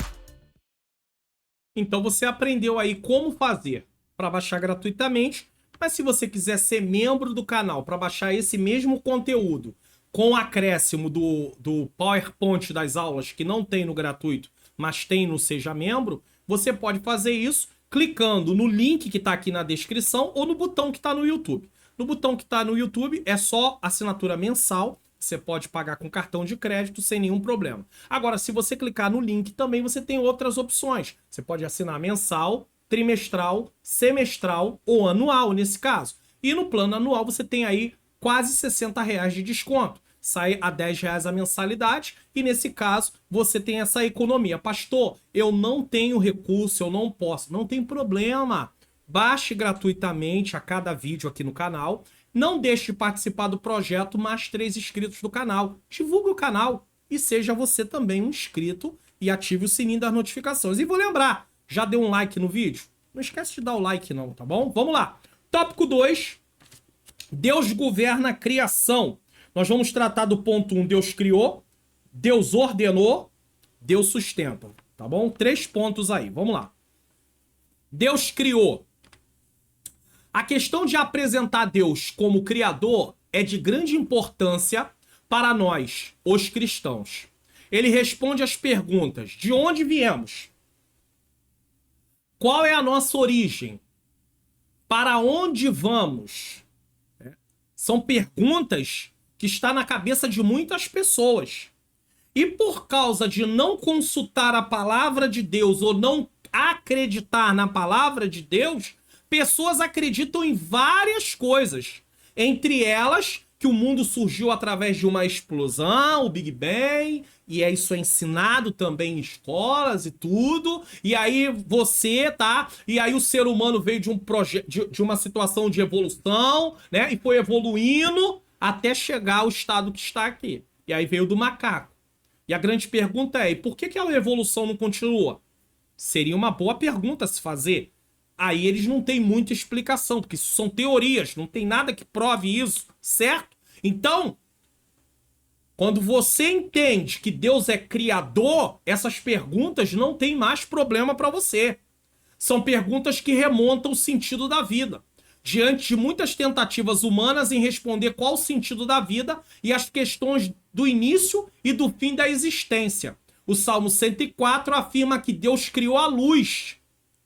Então você aprendeu aí como fazer para baixar gratuitamente, mas se você quiser ser membro do canal para baixar esse mesmo conteúdo com o acréscimo do PowerPoint das aulas que não tem no gratuito, mas tem no Seja Membro, você pode fazer isso clicando no link que está aqui na descrição ou no botão que está no YouTube. No botão que está no YouTube é só assinatura mensal, você pode pagar com cartão de crédito sem nenhum problema. Agora, se você clicar no link também, você tem outras opções. Você pode assinar mensal, trimestral, semestral ou anual, nesse caso. E no plano anual você tem aí quase R$60 de desconto. Sai a R$10 a mensalidade e nesse caso você tem essa economia. Pastor, eu não tenho recurso, eu não posso. Não tem problema. Baixe gratuitamente a cada vídeo aqui no canal. Não deixe de participar do projeto Mais 3 inscritos do canal. Divulgue o canal e seja você também um inscrito e ative o sininho das notificações. E vou lembrar, já deu um like no vídeo? Não esquece de dar o like não, tá bom? Vamos lá. Tópico 2. Deus governa a criação. Nós vamos tratar do ponto 1. Deus criou, Deus ordenou, Deus sustenta. Tá bom? 3 pontos aí. Vamos lá. Deus criou. A questão de apresentar Deus como Criador é de grande importância para nós, os cristãos. Ele responde às perguntas: de onde viemos? Qual é a nossa origem? Para onde vamos? São perguntas que estão na cabeça de muitas pessoas. E por causa de não consultar a palavra de Deus ou não acreditar na palavra de Deus, pessoas acreditam em várias coisas. Entre elas, que o mundo surgiu através de uma explosão, o Big Bang, e isso é ensinado também em escolas e tudo. E aí você, tá? E aí o ser humano veio de um projeto, de uma situação de evolução, né? E foi evoluindo até chegar ao estado que está aqui. E aí veio do macaco. E a grande pergunta é, e por que a evolução não continua? Seria uma boa pergunta a se fazer. Aí eles não têm muita explicação, porque isso são teorias, não tem nada que prove isso, certo? Então, quando você entende que Deus é criador, essas perguntas não tem mais problema para você. São perguntas que remontam o sentido da vida. Diante de muitas tentativas humanas em responder qual o sentido da vida e as questões do início e do fim da existência. O Salmo 104 afirma que Deus criou a luz.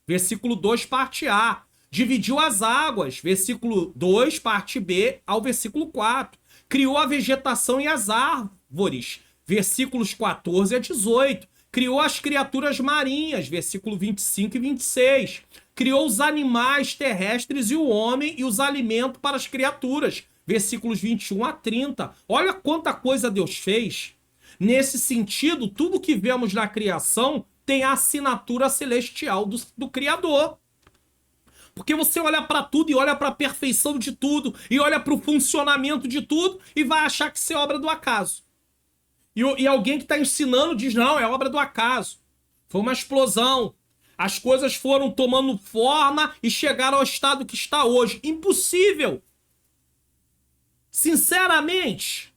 Versículo 2, parte A. Dividiu as águas. Versículo 2, parte B, ao versículo 4. Criou a vegetação e as árvores. Versículos 14 a 18. Criou as criaturas marinhas. Versículo 25 e 26. Criou os animais terrestres e o homem e os alimentos para as criaturas. Versículos 21 a 30. Olha quanta coisa Deus fez. Nesse sentido, tudo que vemos na criação tem a assinatura celestial do Criador. Porque você olha para tudo e olha para a perfeição de tudo e olha para o funcionamento de tudo e vai achar que isso é obra do acaso. E alguém que está ensinando diz, não, é obra do acaso. Foi uma explosão. As coisas foram tomando forma e chegaram ao estado que está hoje. Impossível. Sinceramente,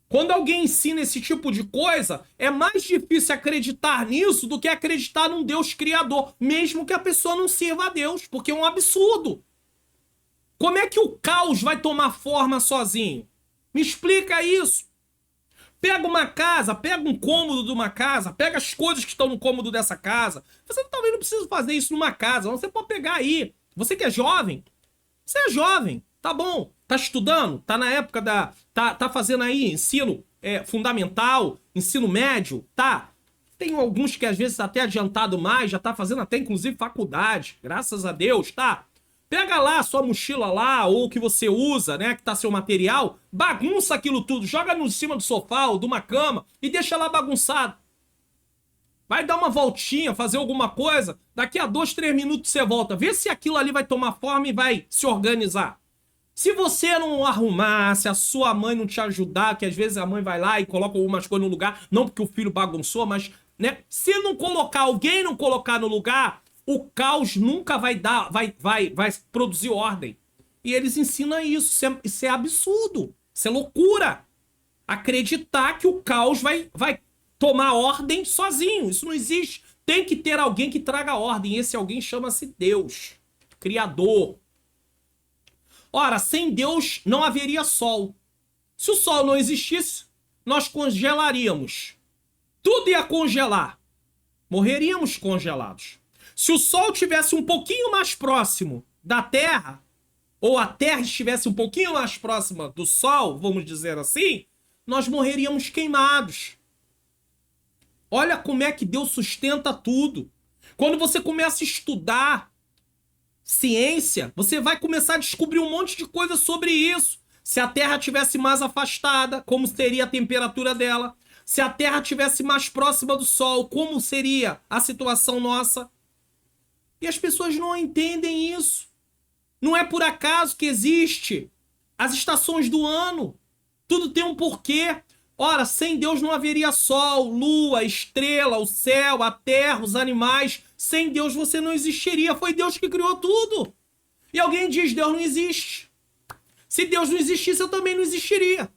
quando alguém ensina esse tipo de coisa, é mais difícil acreditar nisso do que acreditar num Deus criador, mesmo que a pessoa não sirva a Deus, porque é um absurdo. Como é que o caos vai tomar forma sozinho? Me explica isso. Pega uma casa, pega um cômodo de uma casa, pega as coisas que estão no cômodo dessa casa. Você talvez não precisa fazer isso numa casa, você pode pegar aí. Você que é jovem, você é jovem, tá bom. Tá estudando, tá na época da... Tá fazendo aí ensino fundamental, ensino médio, tá? Tem alguns que às vezes tá até adiantado mais, já tá fazendo até inclusive faculdade, graças a Deus, tá? Pega lá a sua mochila lá, ou o que você usa, né, que tá seu material, bagunça aquilo tudo, joga no cima do sofá ou de uma cama e deixa lá bagunçado. Vai dar uma voltinha, fazer alguma coisa, daqui a 2, 3 minutos você volta. Vê se aquilo ali vai tomar forma e vai se organizar. Se você não arrumar, se a sua mãe não te ajudar, que às vezes a mãe vai lá e coloca algumas coisas no lugar, não porque o filho bagunçou, mas, né, se não colocar, alguém não colocar no lugar, o caos nunca vai vai produzir ordem. E eles ensinam isso. Isso é absurdo. Isso é loucura. Acreditar que o caos vai tomar ordem sozinho. Isso não existe. Tem que ter alguém que traga ordem. Esse alguém chama-se Deus, Criador. Ora, sem Deus não haveria sol. Se o sol não existisse, nós congelaríamos. Tudo ia congelar. Morreríamos congelados. Se o Sol estivesse um pouquinho mais próximo da Terra, ou a Terra estivesse um pouquinho mais próxima do Sol, vamos dizer assim, nós morreríamos queimados. Olha como é que Deus sustenta tudo. Quando você começa a estudar ciência, você vai começar a descobrir um monte de coisa sobre isso. Se a Terra estivesse mais afastada, como seria a temperatura dela? Se a Terra estivesse mais próxima do Sol, como seria a situação nossa? E as pessoas não entendem isso. Não é por acaso que existe as estações do ano. Tudo tem um porquê. Ora, sem Deus não haveria sol, lua, estrela, o céu, a terra, os animais. Sem Deus você não existiria. Foi Deus que criou tudo. E alguém diz, Deus não existe. Se Deus não existisse, eu também não existiria.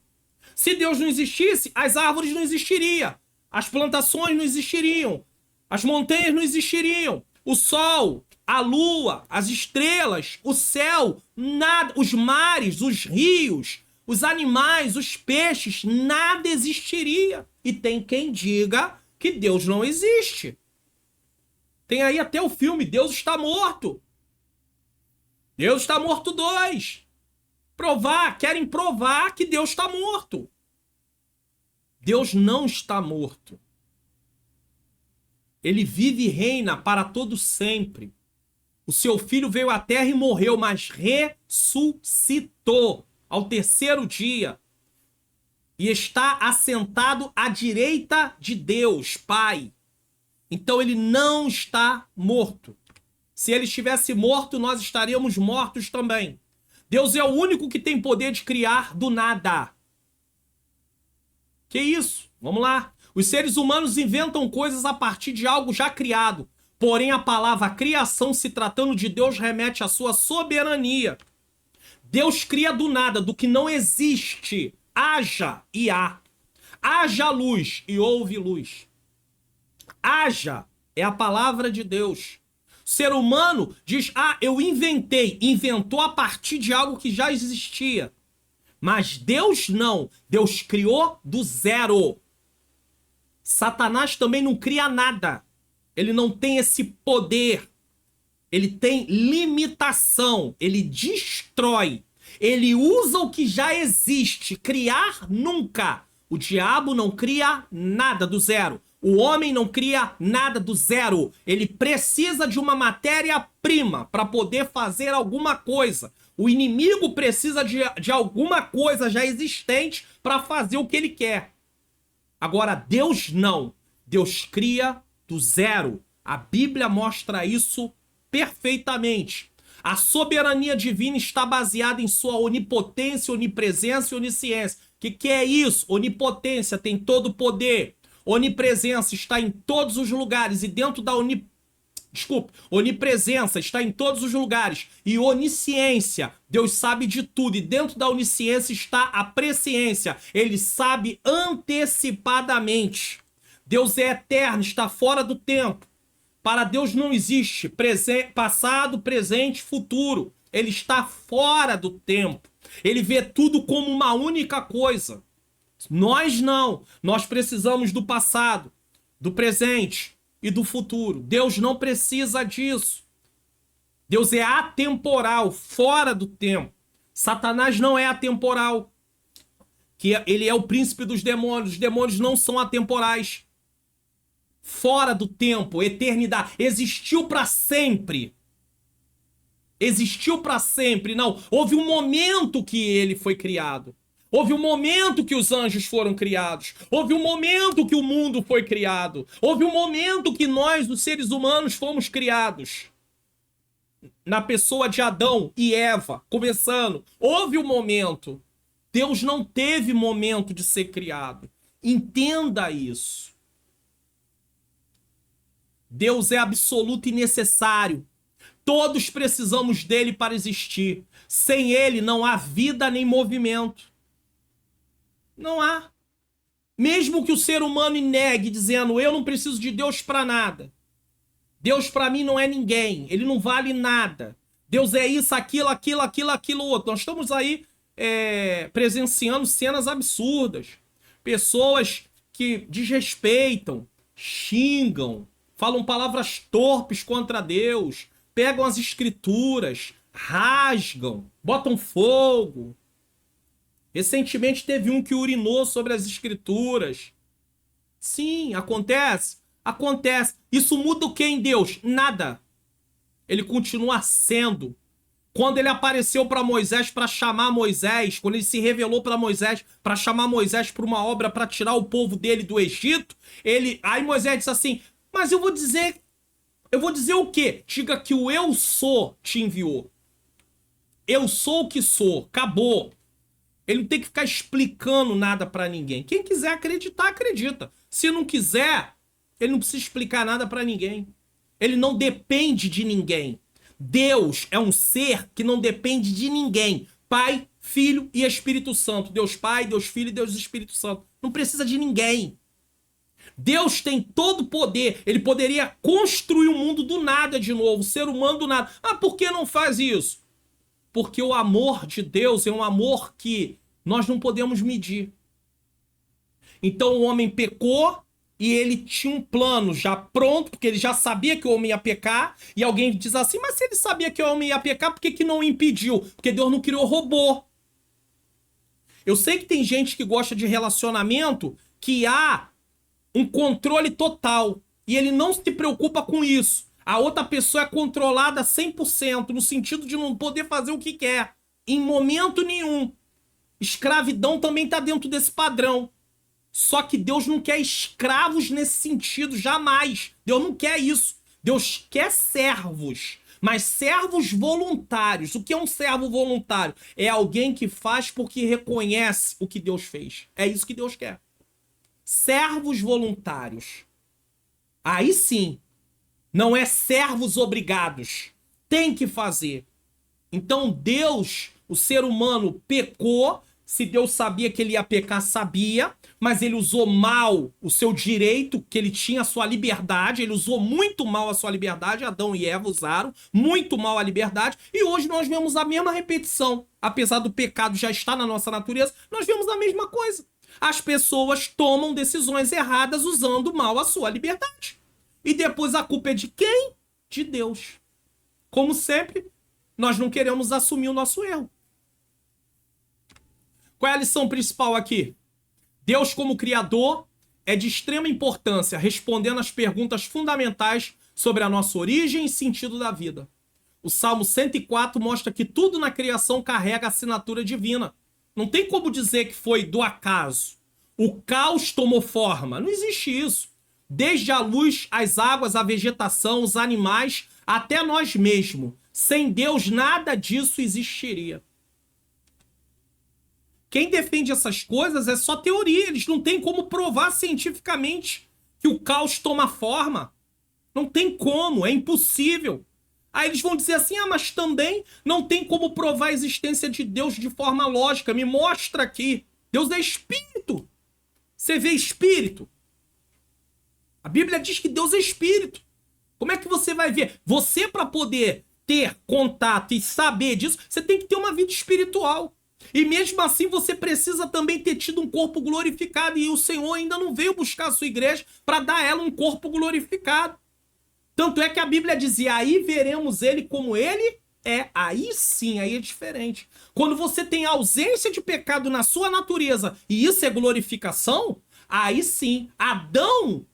Se Deus não existisse, as árvores não existiriam. As plantações não existiriam. As montanhas não existiriam. O sol, a lua, as estrelas, o céu, nada, os mares, os rios, os animais, os peixes, nada existiria. E tem quem diga que Deus não existe. Tem aí até o filme Deus Está Morto. Deus Está Morto 2. Querem provar que Deus está morto. Deus não está morto. Ele vive e reina para todo sempre. O seu filho veio à terra e morreu, mas ressuscitou ao terceiro dia. E está assentado à direita de Deus, Pai. Então ele não está morto. Se ele estivesse morto, nós estaríamos mortos também. Deus é o único que tem poder de criar do nada. Que isso? Vamos lá. Os seres humanos inventam coisas a partir de algo já criado. Porém, a palavra criação, se tratando de Deus, remete à sua soberania. Deus cria do nada, do que não existe. Haja e há. Haja luz e houve luz. Haja é a palavra de Deus. O ser humano diz, eu inventei. Inventou a partir de algo que já existia. Mas Deus não. Deus criou do zero. Satanás também não cria nada. Ele não tem esse poder. Ele tem limitação. Ele destrói. Ele usa o que já existe. Criar nunca. O diabo não cria nada do zero. O homem não cria nada do zero. Ele precisa de uma matéria-prima para poder fazer alguma coisa. O inimigo precisa de alguma coisa já existente para fazer o que ele quer. Agora, Deus não. Deus cria do zero. A Bíblia mostra isso perfeitamente. A soberania divina está baseada em sua onipotência, onipresença e onisciência. O que é isso? Onipotência tem todo o poder. Onipresença está em todos os lugares e dentro da onipresença está em todos os lugares. E onisciência, Deus sabe de tudo. E dentro da onisciência está a presciência. Ele sabe antecipadamente. Deus é eterno, está fora do tempo. Para Deus não existe passado, presente, futuro. Ele está fora do tempo. Ele vê tudo como uma única coisa. Nós não. Nós precisamos do passado, do presente e do futuro. Deus não precisa disso. Deus é atemporal, fora do tempo. Satanás não é atemporal. Ele é o príncipe dos demônios. Os demônios não são atemporais. Fora do tempo, eternidade. Existiu para sempre. Existiu para sempre. Não, houve um momento que ele foi criado. Houve um momento que os anjos foram criados. Houve um momento que o mundo foi criado. Houve um momento que nós, os seres humanos, fomos criados. Na pessoa de Adão e Eva, começando. Houve um momento. Deus não teve momento de ser criado. Entenda isso. Deus é absoluto e necessário. Todos precisamos dele para existir. Sem ele não há vida nem movimento. Não há. Mesmo que o ser humano negue, dizendo, eu não preciso de Deus para nada. Deus para mim não é ninguém. Ele não vale nada. Deus é isso, aquilo outro. Nós estamos aí presenciando cenas absurdas. Pessoas que desrespeitam, xingam, falam palavras torpes contra Deus, pegam as escrituras, rasgam, botam fogo. Recentemente teve um que urinou sobre as escrituras. Sim, acontece? Acontece. Isso muda o que em Deus? Nada. Ele continua sendo. Quando ele apareceu para Moisés para chamar Moisés, quando ele se revelou para Moisés para chamar Moisés para uma obra para tirar o povo dele do Egito, aí Moisés disse assim, mas eu vou dizer o quê? Diga que o eu sou te enviou. Eu sou o que sou. Acabou. Ele não tem que ficar explicando nada pra ninguém. Quem quiser acreditar, acredita. Se não quiser, ele não precisa explicar nada pra ninguém. Ele não depende de ninguém. Deus é um ser que não depende de ninguém. Pai, Filho e Espírito Santo. Deus Pai, Deus Filho e Deus Espírito Santo. Não precisa de ninguém. Deus tem todo o poder. Ele poderia construir o mundo do nada de novo. O ser humano do nada. Ah, por que não faz isso? Porque o amor de Deus é um amor que nós não podemos medir. Então o homem pecou e ele tinha um plano já pronto, porque ele já sabia que o homem ia pecar. E alguém diz assim, mas se ele sabia que o homem ia pecar, por que não o impediu? Porque Deus não criou robô. Eu sei que tem gente que gosta de relacionamento que há um controle total. E ele não se preocupa com isso. A outra pessoa é controlada 100%, no sentido de não poder fazer o que quer. Em momento nenhum. Escravidão também está dentro desse padrão. Só que Deus não quer escravos nesse sentido, jamais. Deus não quer isso. Deus quer servos. Mas servos voluntários. O que é um servo voluntário? É alguém que faz porque reconhece o que Deus fez. É isso que Deus quer. Servos voluntários. Aí sim. Não é servos obrigados. Tem que fazer. Então Deus, o ser humano, pecou. Se Deus sabia que ele ia pecar, sabia. Mas ele usou mal o seu direito, que ele tinha a sua liberdade. Ele usou muito mal a sua liberdade. Adão e Eva usaram muito mal a liberdade. E hoje nós vemos a mesma repetição. Apesar do pecado já estar na nossa natureza, nós vemos a mesma coisa. As pessoas tomam decisões erradas usando mal a sua liberdade. E depois a culpa é de quem? De Deus. Como sempre, nós não queremos assumir o nosso erro. Qual é a lição principal aqui? Deus, como Criador, é de extrema importância, respondendo às perguntas fundamentais sobre a nossa origem e sentido da vida. O Salmo 104 mostra que tudo na criação carrega a assinatura divina. Não tem como dizer que foi do acaso. O caos tomou forma. Não existe isso. Desde a luz, as águas, a vegetação, os animais, até nós mesmos. Sem Deus, nada disso existiria. Quem defende essas coisas é só teoria. Eles não têm como provar cientificamente que o caos toma forma. Não tem como, é impossível. Aí eles vão dizer assim, mas também não tem como provar a existência de Deus de forma lógica. Me mostra aqui. Deus é espírito. Você vê espírito? A Bíblia diz que Deus é espírito. Como é que você vai ver? Você, para poder ter contato e saber disso, você tem que ter uma vida espiritual. E mesmo assim você precisa também ter tido um corpo glorificado. E o Senhor ainda não veio buscar a sua igreja para dar a ela um corpo glorificado. Tanto é que a Bíblia dizia, aí veremos ele como ele é. Aí sim, aí é diferente. Quando você tem ausência de pecado na sua natureza, e isso é glorificação, aí sim, Adão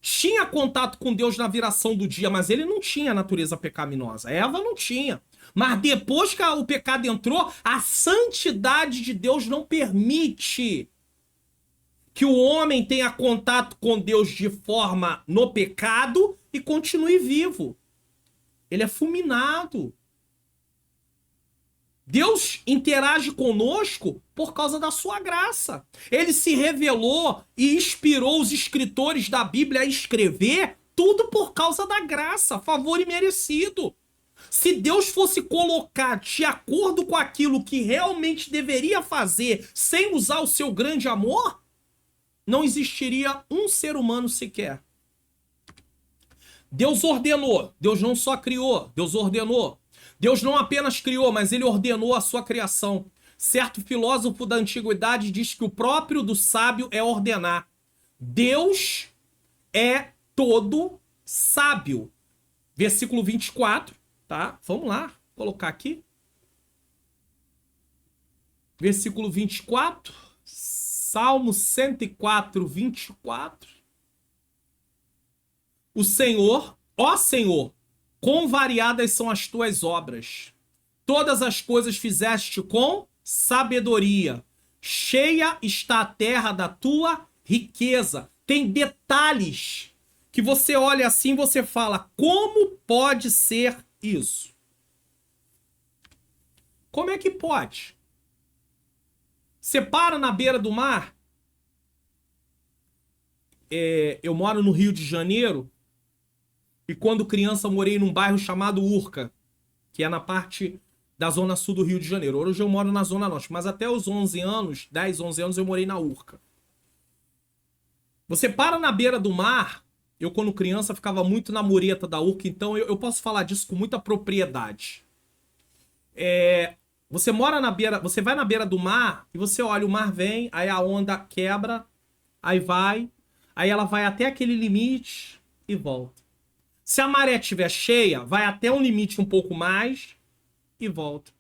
tinha contato com Deus na viração do dia, mas ele não tinha natureza pecaminosa. Eva não tinha. Mas depois que o pecado entrou, a santidade de Deus não permite que o homem tenha contato com Deus de forma no pecado e continue vivo. Ele é fulminado. Deus interage conosco por causa da sua graça. Ele se revelou e inspirou os escritores da Bíblia a escrever tudo por causa da graça, favor imerecido. Se Deus fosse colocar de acordo com aquilo que realmente deveria fazer sem usar o seu grande amor, não existiria um ser humano sequer. Deus ordenou. Deus não só criou, Deus ordenou. Deus não apenas criou, mas ele ordenou a sua criação. Certo filósofo da antiguidade diz que o próprio do sábio é ordenar. Deus é todo sábio. Versículo 24, tá? Vamos lá, colocar aqui. Versículo 24, Salmo 104, 24. O Senhor, ó Senhor, quão variadas são as tuas obras. Todas as coisas fizeste com sabedoria. Cheia está a terra da tua riqueza. Tem detalhes que você olha assim e você fala, como pode ser isso? Como é que pode? Você para na beira do mar. Eu moro no Rio de Janeiro. E quando criança morei num bairro chamado Urca, que é na parte da zona sul do Rio de Janeiro. Hoje eu moro na zona norte, mas até os 11 anos, 10, 11 anos eu morei na Urca. Você para na beira do mar, eu quando criança ficava muito na mureta da Urca, então eu posso falar disso com muita propriedade. Você mora na beira, você vai na beira do mar e você olha, o mar vem, aí a onda quebra, aí ela vai até aquele limite e volta. Se a maré estiver cheia, vai até um limite um pouco mais e volta.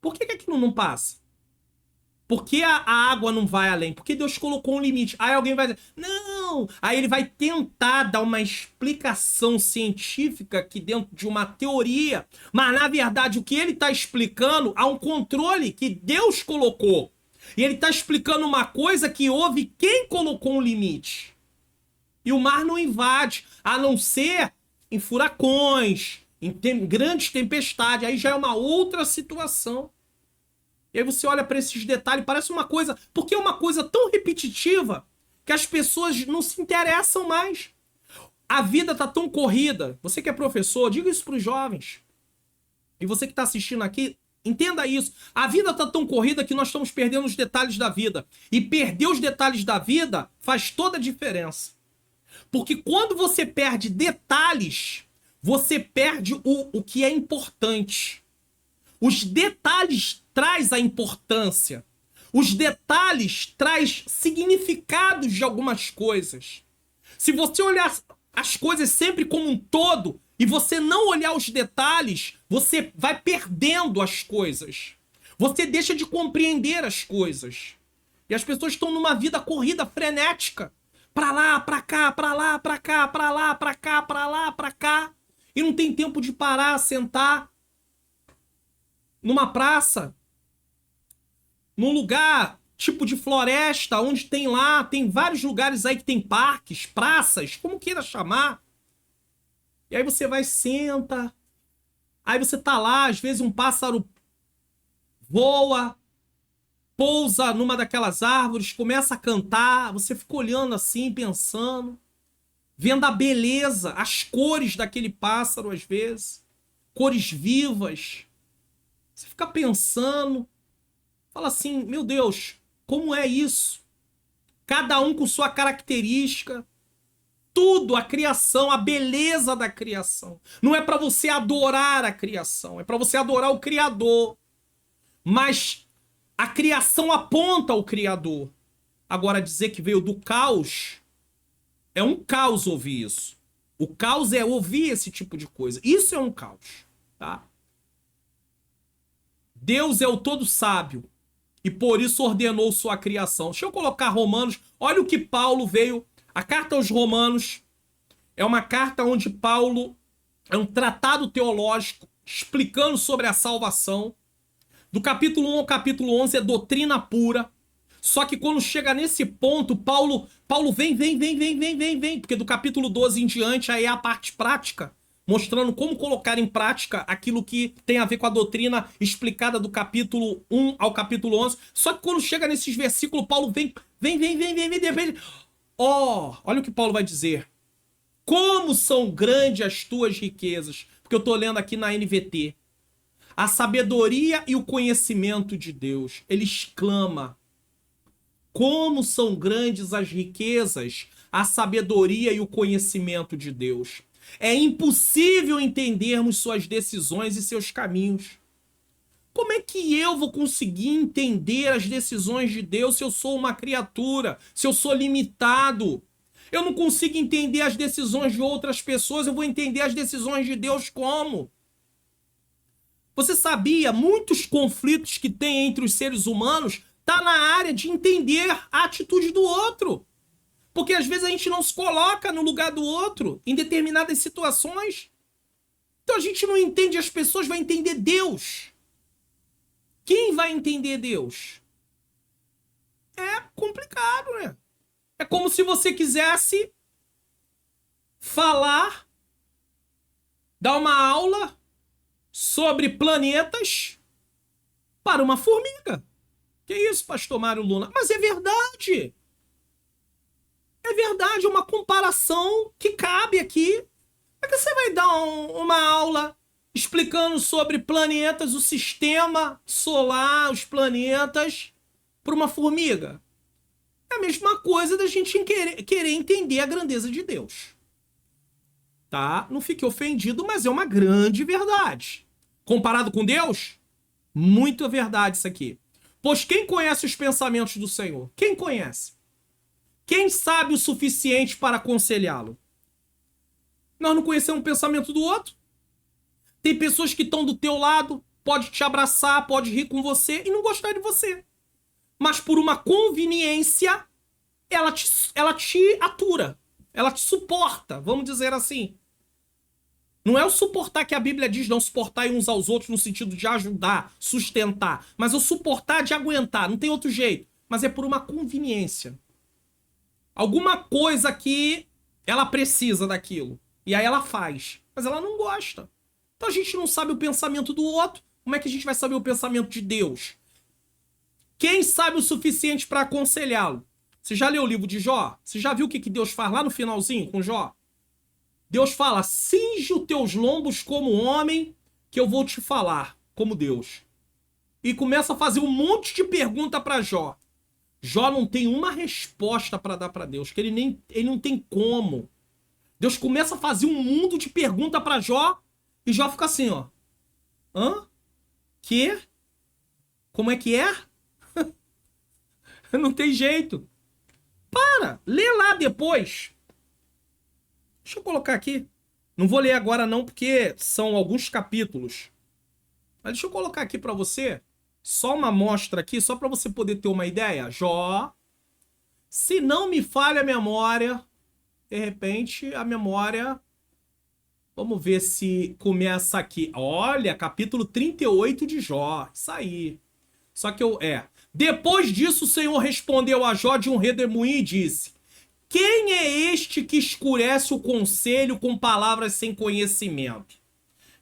Por que aquilo não passa? Por que a água não vai além? Porque Deus colocou um limite. Aí alguém vai dizer, não! Aí ele vai tentar dar uma explicação científica aqui dentro de uma teoria. Mas, na verdade, o que ele está explicando há um controle que Deus colocou. E ele está explicando uma coisa que houve quem colocou um limite. E o mar não invade, a não ser em furacões, em grandes tempestades. Aí já é uma outra situação. E aí você olha para esses detalhes, parece uma coisa... Porque é uma coisa tão repetitiva que as pessoas não se interessam mais. A vida tá tão corrida. Você que é professor, diga isso para os jovens. E você que está assistindo aqui, entenda isso. A vida tá tão corrida que nós estamos perdendo os detalhes da vida. E perder os detalhes da vida faz toda a diferença. Porque quando você perde detalhes, você perde o que é importante. Os detalhes traz a importância. Os detalhes traz significados de algumas coisas. Se você olhar as coisas sempre como um todo e você não olhar os detalhes, você vai perdendo as coisas. Você deixa de compreender as coisas. E as pessoas estão numa vida corrida, frenética. Pra lá, pra cá, pra lá, pra cá, pra lá, pra cá, pra lá, pra cá. E não tem tempo de parar, sentar numa praça, num lugar tipo de floresta, onde tem vários lugares aí que tem parques, praças, como queira chamar. E aí você vai, senta, aí você tá lá, às vezes um pássaro voa, pousa numa daquelas árvores, começa a cantar, você fica olhando assim, pensando, vendo a beleza, as cores daquele pássaro às vezes, cores vivas. Você fica pensando, fala assim, meu Deus, como é isso? Cada um com sua característica, tudo, a criação, a beleza da criação. Não é para você adorar a criação, é para você adorar o Criador. Mas a criação aponta ao Criador. Agora, dizer que veio do caos, é um caos ouvir isso. O caos é ouvir esse tipo de coisa. Isso é um caos, tá? Deus é o todo sábio e por isso ordenou sua criação. Deixa eu colocar Romanos. Olha o que Paulo veio. A carta aos Romanos é uma carta onde Paulo é um tratado teológico explicando sobre a salvação. Do capítulo 1 ao capítulo 11 é doutrina pura. Só que quando chega nesse ponto, Paulo vem, porque do capítulo 12 em diante aí é a parte prática, mostrando como colocar em prática aquilo que tem a ver com a doutrina explicada do capítulo 1 ao capítulo 11. Só que quando chega nesses versículos, Paulo vem, olha o que Paulo vai dizer. Como são grandes as tuas riquezas. Porque eu tô lendo aqui na NVT. A sabedoria e o conhecimento de Deus. Ele exclama. Como são grandes as riquezas, a sabedoria e o conhecimento de Deus. É impossível entendermos suas decisões e seus caminhos. Como é que eu vou conseguir entender as decisões de Deus se eu sou uma criatura, se eu sou limitado? Eu não consigo entender as decisões de outras pessoas, eu vou entender as decisões de Deus como? Você sabia, muitos conflitos que tem entre os seres humanos tá na área de entender a atitude do outro. Porque às vezes a gente não se coloca no lugar do outro em determinadas situações. Então a gente não entende as pessoas, vai entender Deus. Quem vai entender Deus? É complicado, né? É como se você quisesse falar, dar uma aula sobre planetas para uma formiga. Que isso, pastor Mário Luna? Mas é verdade. É verdade, é uma comparação que cabe aqui. É que você vai dar uma aula explicando sobre planetas, o sistema solar, os planetas, para uma formiga. É a mesma coisa da gente querer entender a grandeza de Deus. Tá? Não fique ofendido, mas é uma grande verdade. Comparado com Deus, muito verdade isso aqui. Pois quem conhece os pensamentos do Senhor? Quem conhece? Quem sabe o suficiente para aconselhá-lo? Nós não conhecemos o pensamento do outro. Tem pessoas que estão do teu lado, pode te abraçar, pode rir com você e não gostar de você. Mas por uma conveniência, ela te atura. Ela te suporta, vamos dizer assim. Não é o suportar que a Bíblia diz, não suportar uns aos outros no sentido de ajudar, sustentar. Mas o suportar de aguentar, não tem outro jeito. Mas é por uma conveniência. Alguma coisa que ela precisa daquilo. E aí ela faz. Mas ela não gosta. Então a gente não sabe o pensamento do outro. Como é que a gente vai saber o pensamento de Deus? Quem sabe o suficiente para aconselhá-lo? Você já leu o livro de Jó? Você já viu o que Deus faz lá no finalzinho com Jó? Deus fala, cinge os teus lombos como homem, que eu vou te falar, como Deus. E começa a fazer um monte de pergunta para Jó. Jó não tem uma resposta para dar para Deus, que ele não tem como. Deus começa a fazer um mundo de pergunta para Jó, e Jó fica assim, ó. Hã? Quê? Como é que é? Não tem jeito. Para, lê lá depois. Deixa eu colocar aqui. Não vou ler agora não, porque são alguns capítulos. Mas deixa eu colocar aqui para você. Só uma amostra aqui, só para você poder ter uma ideia. Jó. Se não me falha a memória, de repente a memória... Vamos ver se começa aqui. Olha, capítulo 38 de Jó. Isso aí. Só que Depois disso, o Senhor respondeu a Jó de um redemoinho e disse... Quem é este que escurece o conselho com palavras sem conhecimento?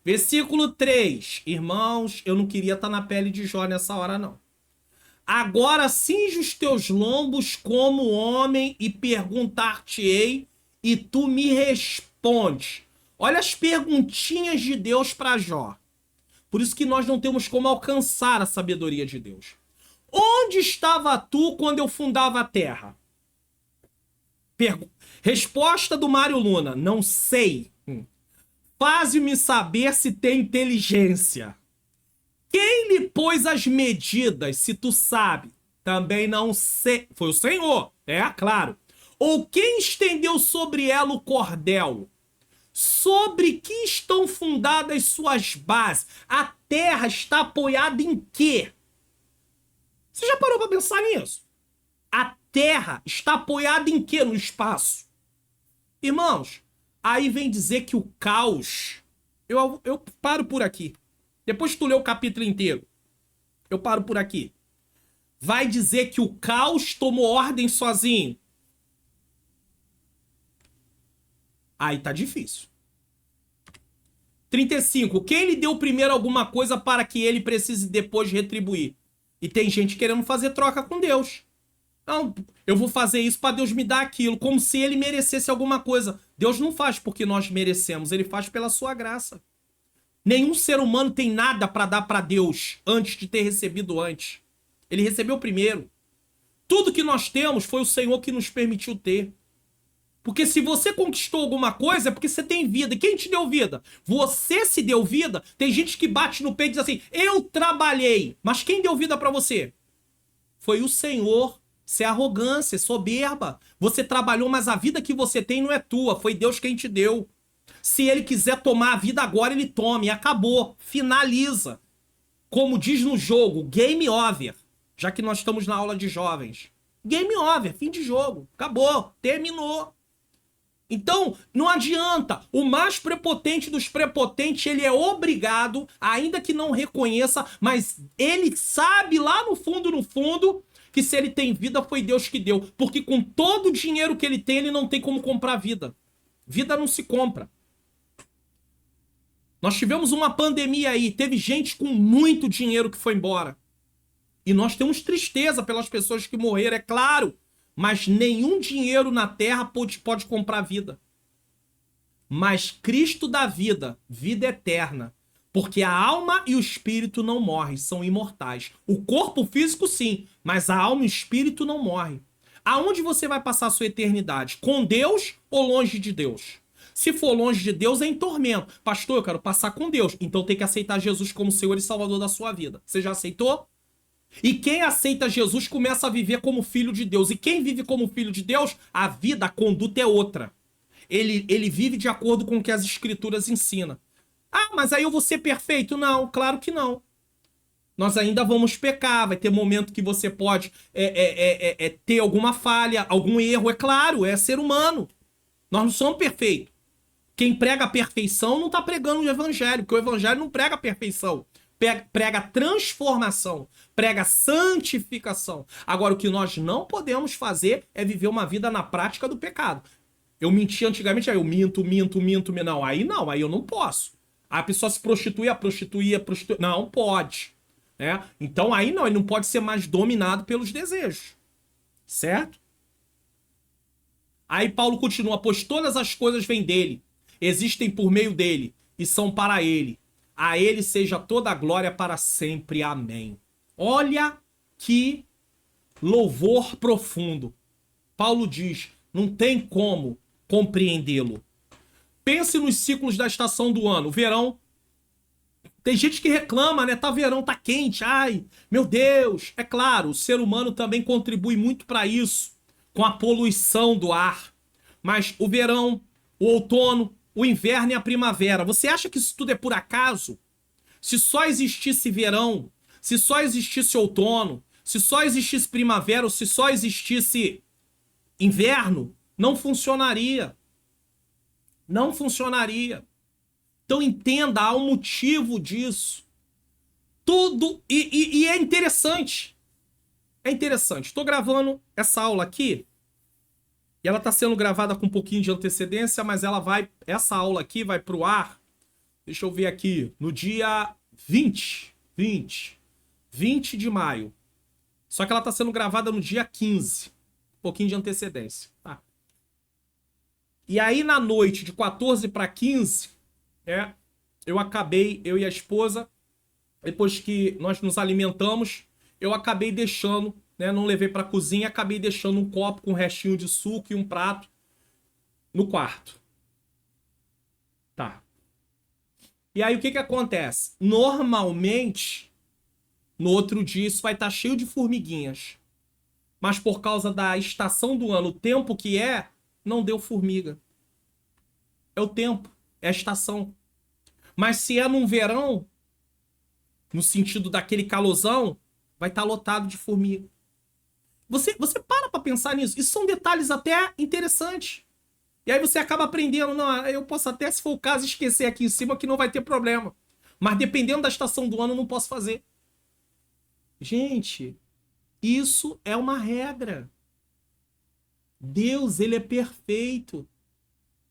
Versículo 3. Irmãos, eu não queria estar na pele de Jó nessa hora, não. Agora cinge os teus lombos como homem e perguntar-te-ei, e tu me respondes. Olha as perguntinhas de Deus para Jó. Por isso que nós não temos como alcançar a sabedoria de Deus. Onde estava tu quando eu fundava a terra? Resposta do Mário Luna. Não sei. Faze-me saber se tem inteligência. Quem lhe pôs as medidas, se tu sabe? Também não sei. Foi o Senhor, claro. Ou quem estendeu sobre ela o cordel? Sobre que estão fundadas suas bases? A terra está apoiada em quê? Você já parou para pensar nisso? A terra está apoiada em quê no espaço? Irmãos, aí vem dizer que o caos... Eu paro por aqui. Depois que tu lê o capítulo inteiro, eu paro por aqui. Vai dizer que o caos tomou ordem sozinho. Aí tá difícil. 35. Quem lhe deu primeiro alguma coisa para que ele precise depois retribuir? E tem gente querendo fazer troca com Deus. Não, eu vou fazer isso para Deus me dar aquilo, como se ele merecesse alguma coisa. Deus não faz porque nós merecemos, ele faz pela sua graça. Nenhum ser humano tem nada para dar para Deus antes de ter recebido antes. Ele recebeu primeiro. Tudo que nós temos foi o Senhor que nos permitiu ter. Porque se você conquistou alguma coisa é porque você tem vida. E quem te deu vida? Você se deu vida? Tem gente que bate no peito e diz assim, eu trabalhei. Mas quem deu vida para você? Foi o Senhor. Isso é arrogância, é soberba. Você trabalhou, mas a vida que você tem não é tua. Foi Deus quem te deu. Se ele quiser tomar a vida agora, ele toma. E acabou. Finaliza. Como diz no jogo, game over. Já que nós estamos na aula de jovens. Game over, fim de jogo. Acabou. Terminou. Então, não adianta. O mais prepotente dos prepotentes, ele é obrigado, ainda que não reconheça, mas ele sabe lá no fundo, que se ele tem vida, foi Deus que deu. Porque com todo o dinheiro que ele tem, ele não tem como comprar vida. Vida não se compra. Nós tivemos uma pandemia aí, teve gente com muito dinheiro que foi embora. E nós temos tristeza pelas pessoas que morreram, é claro. Mas nenhum dinheiro na terra pode comprar vida. Mas Cristo dá vida, vida eterna. Porque a alma e o espírito não morrem, são imortais. O corpo físico sim, mas a alma e o espírito não morrem. Aonde você vai passar a sua eternidade? Com Deus ou longe de Deus? Se for longe de Deus, é em tormento. Pastor, eu quero passar com Deus. Então tem que aceitar Jesus como Senhor e Salvador da sua vida. Você já aceitou? E quem aceita Jesus começa a viver como filho de Deus. E quem vive como filho de Deus, a vida, a conduta é outra. Ele vive de acordo com o que as escrituras ensinam. Ah, mas aí eu vou ser perfeito? Não, claro que não. Nós ainda vamos pecar, vai ter momento que você pode ter alguma falha, algum erro, é claro, é ser humano. Nós não somos perfeitos. Quem prega a perfeição não está pregando o evangelho, porque o evangelho não prega a perfeição. Prega transformação, prega santificação. Agora, o que nós não podemos fazer é viver uma vida na prática do pecado. Eu menti antigamente, aí eu minto. Não, aí eu não posso. A pessoa se prostitui. Não pode. Né? Então aí não, ele não pode ser mais dominado pelos desejos. Certo? Aí Paulo continua, pois todas as coisas vêm dele, existem por meio dele e são para ele. A ele seja toda a glória para sempre. Amém. Olha que louvor profundo. Paulo diz, não tem como compreendê-lo. Pense nos ciclos da estação do ano. Verão. Tem gente que reclama, né? Tá verão, tá quente. Ai, meu Deus. É claro, o ser humano também contribui muito para isso, com a poluição do ar. Mas o verão, o outono, o inverno e a primavera. Você acha que isso tudo é por acaso? Se só existisse verão, se só existisse outono, se só existisse primavera ou se só existisse inverno, não funcionaria. Não funcionaria. Então entenda, há um motivo disso. Tudo... E é interessante. É interessante. Estou gravando essa aula aqui E ela está sendo gravada com um pouquinho de antecedência, mas essa aula aqui vai pro ar, deixa eu ver aqui, no dia 20 de maio. Só que ela está sendo gravada no dia 15, um pouquinho de antecedência, tá? E aí na noite de 14 para 15, eu e a esposa, depois que nós nos alimentamos, eu acabei deixando, né, não levei para a cozinha, acabei deixando um copo com um restinho de suco e um prato no quarto. Tá. E aí o que acontece? Normalmente, no outro dia isso vai estar cheio de formiguinhas. Mas por causa da estação do ano, o tempo que não deu formiga. É o tempo, é a estação. Mas se é num verão, no sentido daquele calorzão, vai estar lotado de formiga. Você para pensar nisso. Isso são detalhes até interessantes. E aí você acaba aprendendo. Não, eu posso até, se for o caso, esquecer aqui em cima que não vai ter problema. Mas dependendo da estação do ano, eu não posso fazer. Gente, isso é uma regra. Deus, ele é perfeito.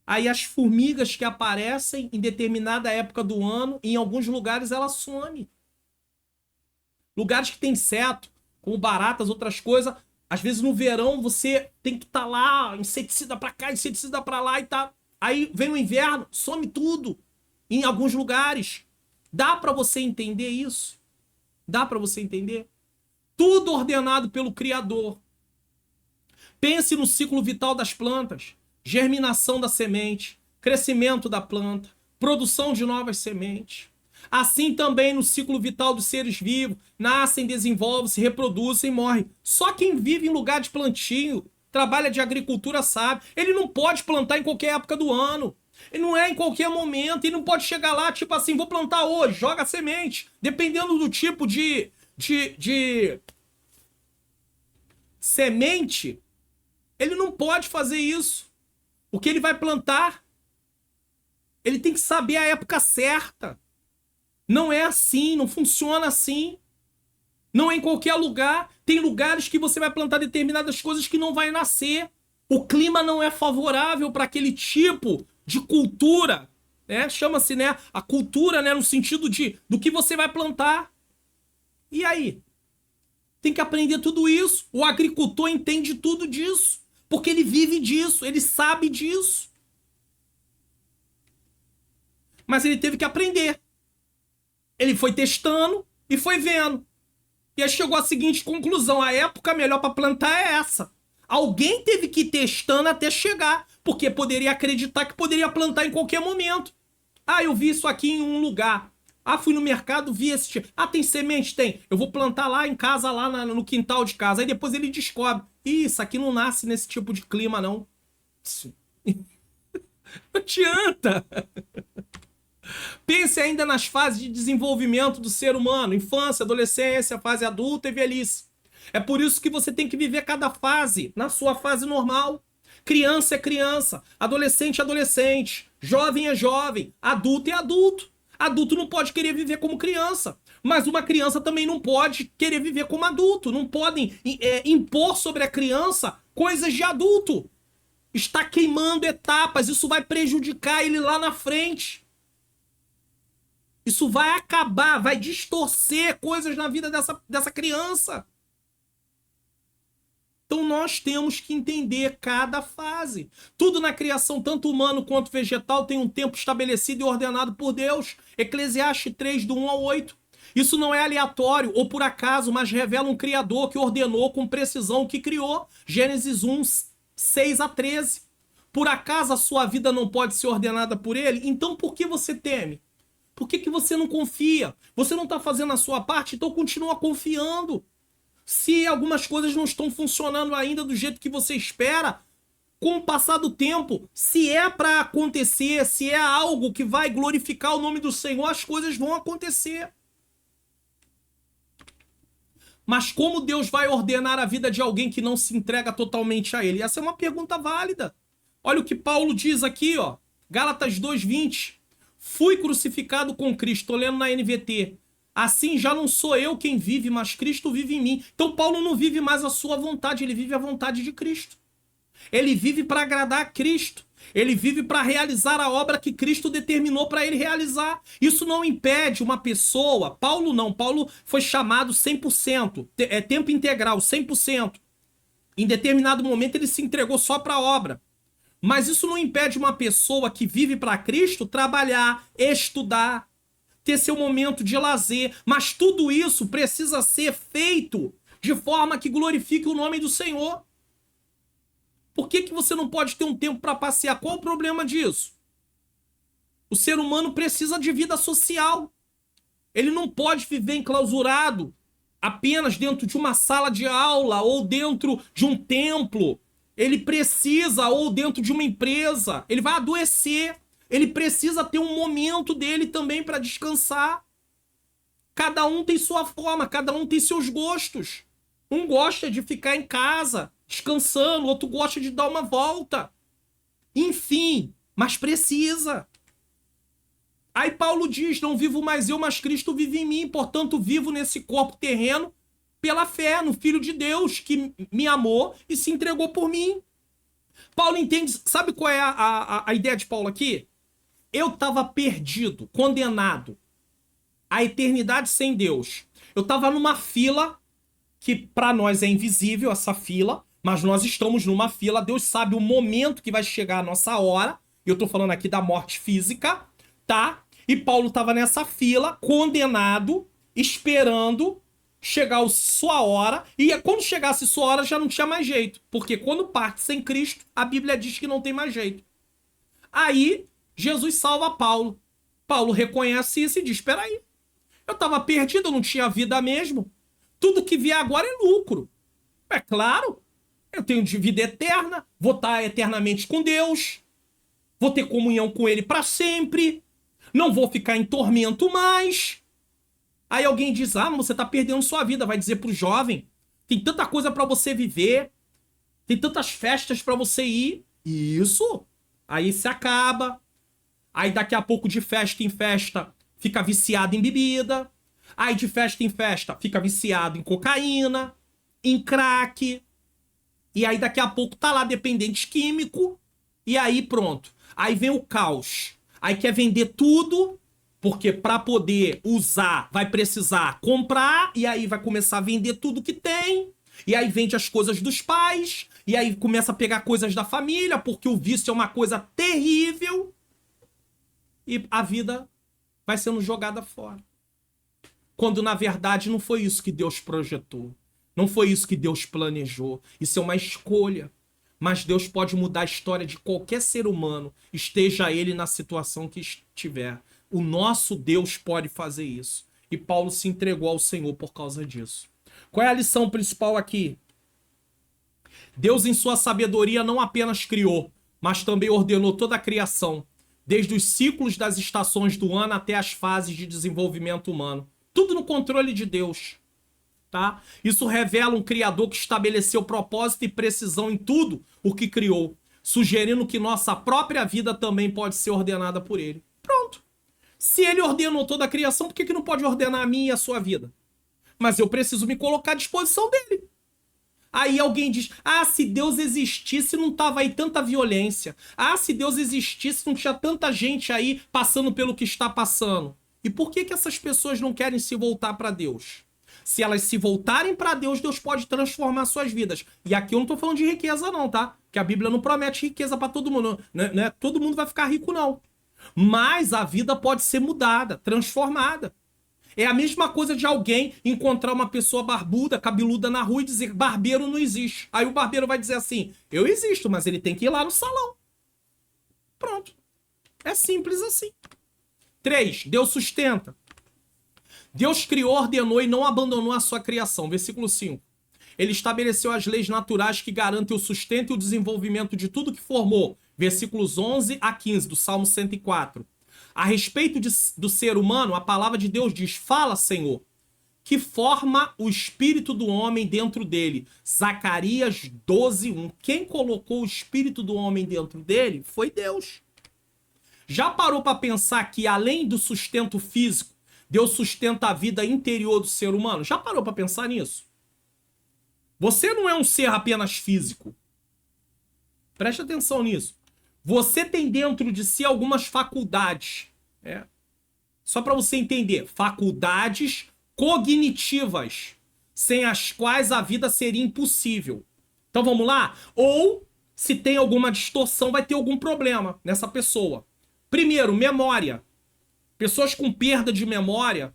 Aí as formigas que aparecem em determinada época do ano, em alguns lugares ela some. Lugares que tem inseto, como baratas, outras coisas, às vezes no verão você tem que estar lá, inseticida pra cá, inseticida pra lá e tá. Aí vem o inverno, some tudo em alguns lugares. Dá pra você entender isso? Dá pra você entender? Tudo ordenado pelo Criador. Pense no ciclo vital das plantas. Germinação da semente, crescimento da planta, produção de novas sementes. Assim também no ciclo vital dos seres vivos, nascem, desenvolvem, se reproduzem e morrem. Só quem vive em lugar de plantio, trabalha de agricultura sabe, ele não pode plantar em qualquer época do ano. Ele não é em qualquer momento, ele não pode chegar lá, tipo assim, vou plantar hoje, joga a semente. Dependendo do tipo de semente, ele não pode fazer isso. O que ele vai plantar, ele tem que saber a época certa. Não é assim, não funciona assim. Não é em qualquer lugar. Tem lugares que você vai plantar determinadas coisas que não vai nascer. O clima não é favorável para aquele tipo de cultura, né? Chama-se, né, a cultura, né, no sentido do que você vai plantar. E aí? Tem que aprender tudo isso. O agricultor entende tudo disso. Porque ele vive disso, ele sabe disso. Mas ele teve que aprender. Ele foi testando e foi vendo. E aí chegou à seguinte conclusão: a época melhor para plantar é essa. Alguém teve que ir testando até chegar, porque poderia acreditar que poderia plantar em qualquer momento. Ah, eu vi isso aqui em um lugar. Ah, fui no mercado, vi esse tipo. Ah, tem semente? Tem. Eu vou plantar lá em casa, lá no quintal de casa. Aí depois ele descobre. Isso aqui não nasce nesse tipo de clima, não. Não adianta. Pense ainda nas fases de desenvolvimento do ser humano. Infância, adolescência, fase adulta e velhice. É por isso que você tem que viver cada fase na sua fase normal. Criança é criança, adolescente é adolescente, jovem é jovem, adulto é adulto. Adulto não pode querer viver como criança, mas uma criança também não pode querer viver como adulto. Não podem impor sobre a criança coisas de adulto. Está queimando etapas, isso vai prejudicar ele lá na frente. Isso vai acabar, vai distorcer coisas na vida dessa criança. Então nós temos que entender cada fase. Tudo na criação, tanto humano quanto vegetal, tem um tempo estabelecido e ordenado por Deus. Eclesiastes 3, do 1 ao 8. Isso não é aleatório ou por acaso, mas revela um Criador que ordenou com precisão o que criou. Gênesis 1, 6 a 13. Por acaso a sua vida não pode ser ordenada por ele? Então por que você teme? Por que você não confia? Você não está fazendo a sua parte, então continua confiando. Se algumas coisas não estão funcionando ainda do jeito que você espera, com o passar do tempo, se é para acontecer, se é algo que vai glorificar o nome do Senhor, as coisas vão acontecer. Mas como Deus vai ordenar a vida de alguém que não se entrega totalmente a Ele? Essa é uma pergunta válida. Olha o que Paulo diz aqui, ó. Gálatas 2:20. Fui crucificado com Cristo, estou lendo na NVT. Assim já não sou eu quem vive, mas Cristo vive em mim. Então Paulo não vive mais a sua vontade, ele vive a vontade de Cristo. Ele vive para agradar a Cristo. Ele vive para realizar a obra que Cristo determinou para ele realizar. Isso não impede uma pessoa... Paulo não. Paulo foi chamado 100%. É tempo integral, 100%. Em determinado momento ele se entregou só para a obra. Mas isso não impede uma pessoa que vive para Cristo trabalhar, estudar, ter seu momento de lazer. Mas tudo isso precisa ser feito de forma que glorifique o nome do Senhor. Por que você não pode ter um tempo para passear? Qual o problema disso? O ser humano precisa de vida social. Ele não pode viver enclausurado apenas dentro de uma sala de aula ou dentro de um templo. Ele precisa, ou dentro de uma empresa. Ele vai adoecer. Ele precisa ter um momento dele também para descansar. Cada um tem sua forma, cada um tem seus gostos. Um gosta de ficar em casa, descansando, o outro gosta de dar uma volta. Enfim, mas precisa. Aí Paulo diz, não vivo mais eu, mas Cristo vive em mim. Portanto, vivo nesse corpo terreno pela fé no Filho de Deus, que me amou e se entregou por mim. Paulo entende, sabe qual é a ideia de Paulo aqui? Eu estava perdido, condenado à eternidade sem Deus. Eu estava numa fila que para nós é invisível, essa fila, mas nós estamos numa fila. Deus sabe o momento que vai chegar a nossa hora. Eu tô falando aqui da morte física, tá? E Paulo estava nessa fila, condenado, esperando chegar a sua hora. E quando chegasse sua hora já não tinha mais jeito. Porque quando parte sem Cristo, a Bíblia diz que não tem mais jeito. Aí Jesus salva Paulo. Paulo reconhece isso e diz, espera aí, eu estava perdido, eu não tinha vida mesmo. Tudo que vier agora é lucro. É claro, eu tenho de vida eterna, vou estar eternamente com Deus, vou ter comunhão com Ele para sempre, não vou ficar em tormento mais. Aí alguém diz, mas você está perdendo sua vida, vai dizer pro jovem, tem tanta coisa para você viver, tem tantas festas para você ir. Isso, aí se acaba. Aí daqui a pouco de festa em festa fica viciado em bebida. Aí de festa em festa fica viciado em cocaína, em crack. E aí daqui a pouco tá lá dependente químico. E aí pronto. Aí vem o caos. Aí quer vender tudo, porque para poder usar vai precisar comprar. E aí vai começar a vender tudo que tem. E aí vende as coisas dos pais. E aí começa a pegar coisas da família, porque o vício é uma coisa terrível. E a vida vai sendo jogada fora. Quando, na verdade, não foi isso que Deus projetou. Não foi isso que Deus planejou. Isso é uma escolha. Mas Deus pode mudar a história de qualquer ser humano, esteja ele na situação que estiver. O nosso Deus pode fazer isso. E Paulo se entregou ao Senhor por causa disso. Qual é a lição principal aqui? Deus, em sua sabedoria, não apenas criou, mas também ordenou toda a criação, desde os ciclos das estações do ano até as fases de desenvolvimento humano. Tudo no controle de Deus, tá? Isso revela um Criador que estabeleceu propósito e precisão em tudo o que criou, sugerindo que nossa própria vida também pode ser ordenada por Ele. Pronto. Se Ele ordenou toda a criação, por que não pode ordenar a minha e a sua vida? Mas eu preciso me colocar à disposição dEle. Aí alguém diz, se Deus existisse não tava aí tanta violência. Se Deus existisse não tinha tanta gente aí passando pelo que está passando. E por que essas pessoas não querem se voltar para Deus? Se elas se voltarem para Deus, Deus pode transformar suas vidas. E aqui eu não tô falando de riqueza não, tá? Que a Bíblia não promete riqueza para todo mundo. Não é todo mundo vai ficar rico não. Mas a vida pode ser mudada, transformada. É a mesma coisa de alguém encontrar uma pessoa barbuda, cabeluda na rua e dizer barbeiro não existe. Aí o barbeiro vai dizer assim, eu existo, mas ele tem que ir lá no salão. Pronto. É simples assim. 3. Deus sustenta. Deus criou, ordenou e não abandonou a sua criação. Versículo 5. Ele estabeleceu as leis naturais que garantem o sustento e o desenvolvimento de tudo que formou. Versículos 11 a 15 do Salmo 104. A respeito do ser humano, a palavra de Deus diz, fala, Senhor, que forma o espírito do homem dentro dele. Zacarias 12:1. Quem colocou o espírito do homem dentro dele foi Deus. Já parou para pensar que além do sustento físico, Deus sustenta a vida interior do ser humano? Já parou para pensar nisso? Você não é um ser apenas físico. Preste atenção nisso. Você tem dentro de si algumas faculdades. Só para você entender. Faculdades cognitivas, sem as quais a vida seria impossível. Então vamos lá? Ou, se tem alguma distorção, vai ter algum problema nessa pessoa. Primeiro, memória. Pessoas com perda de memória,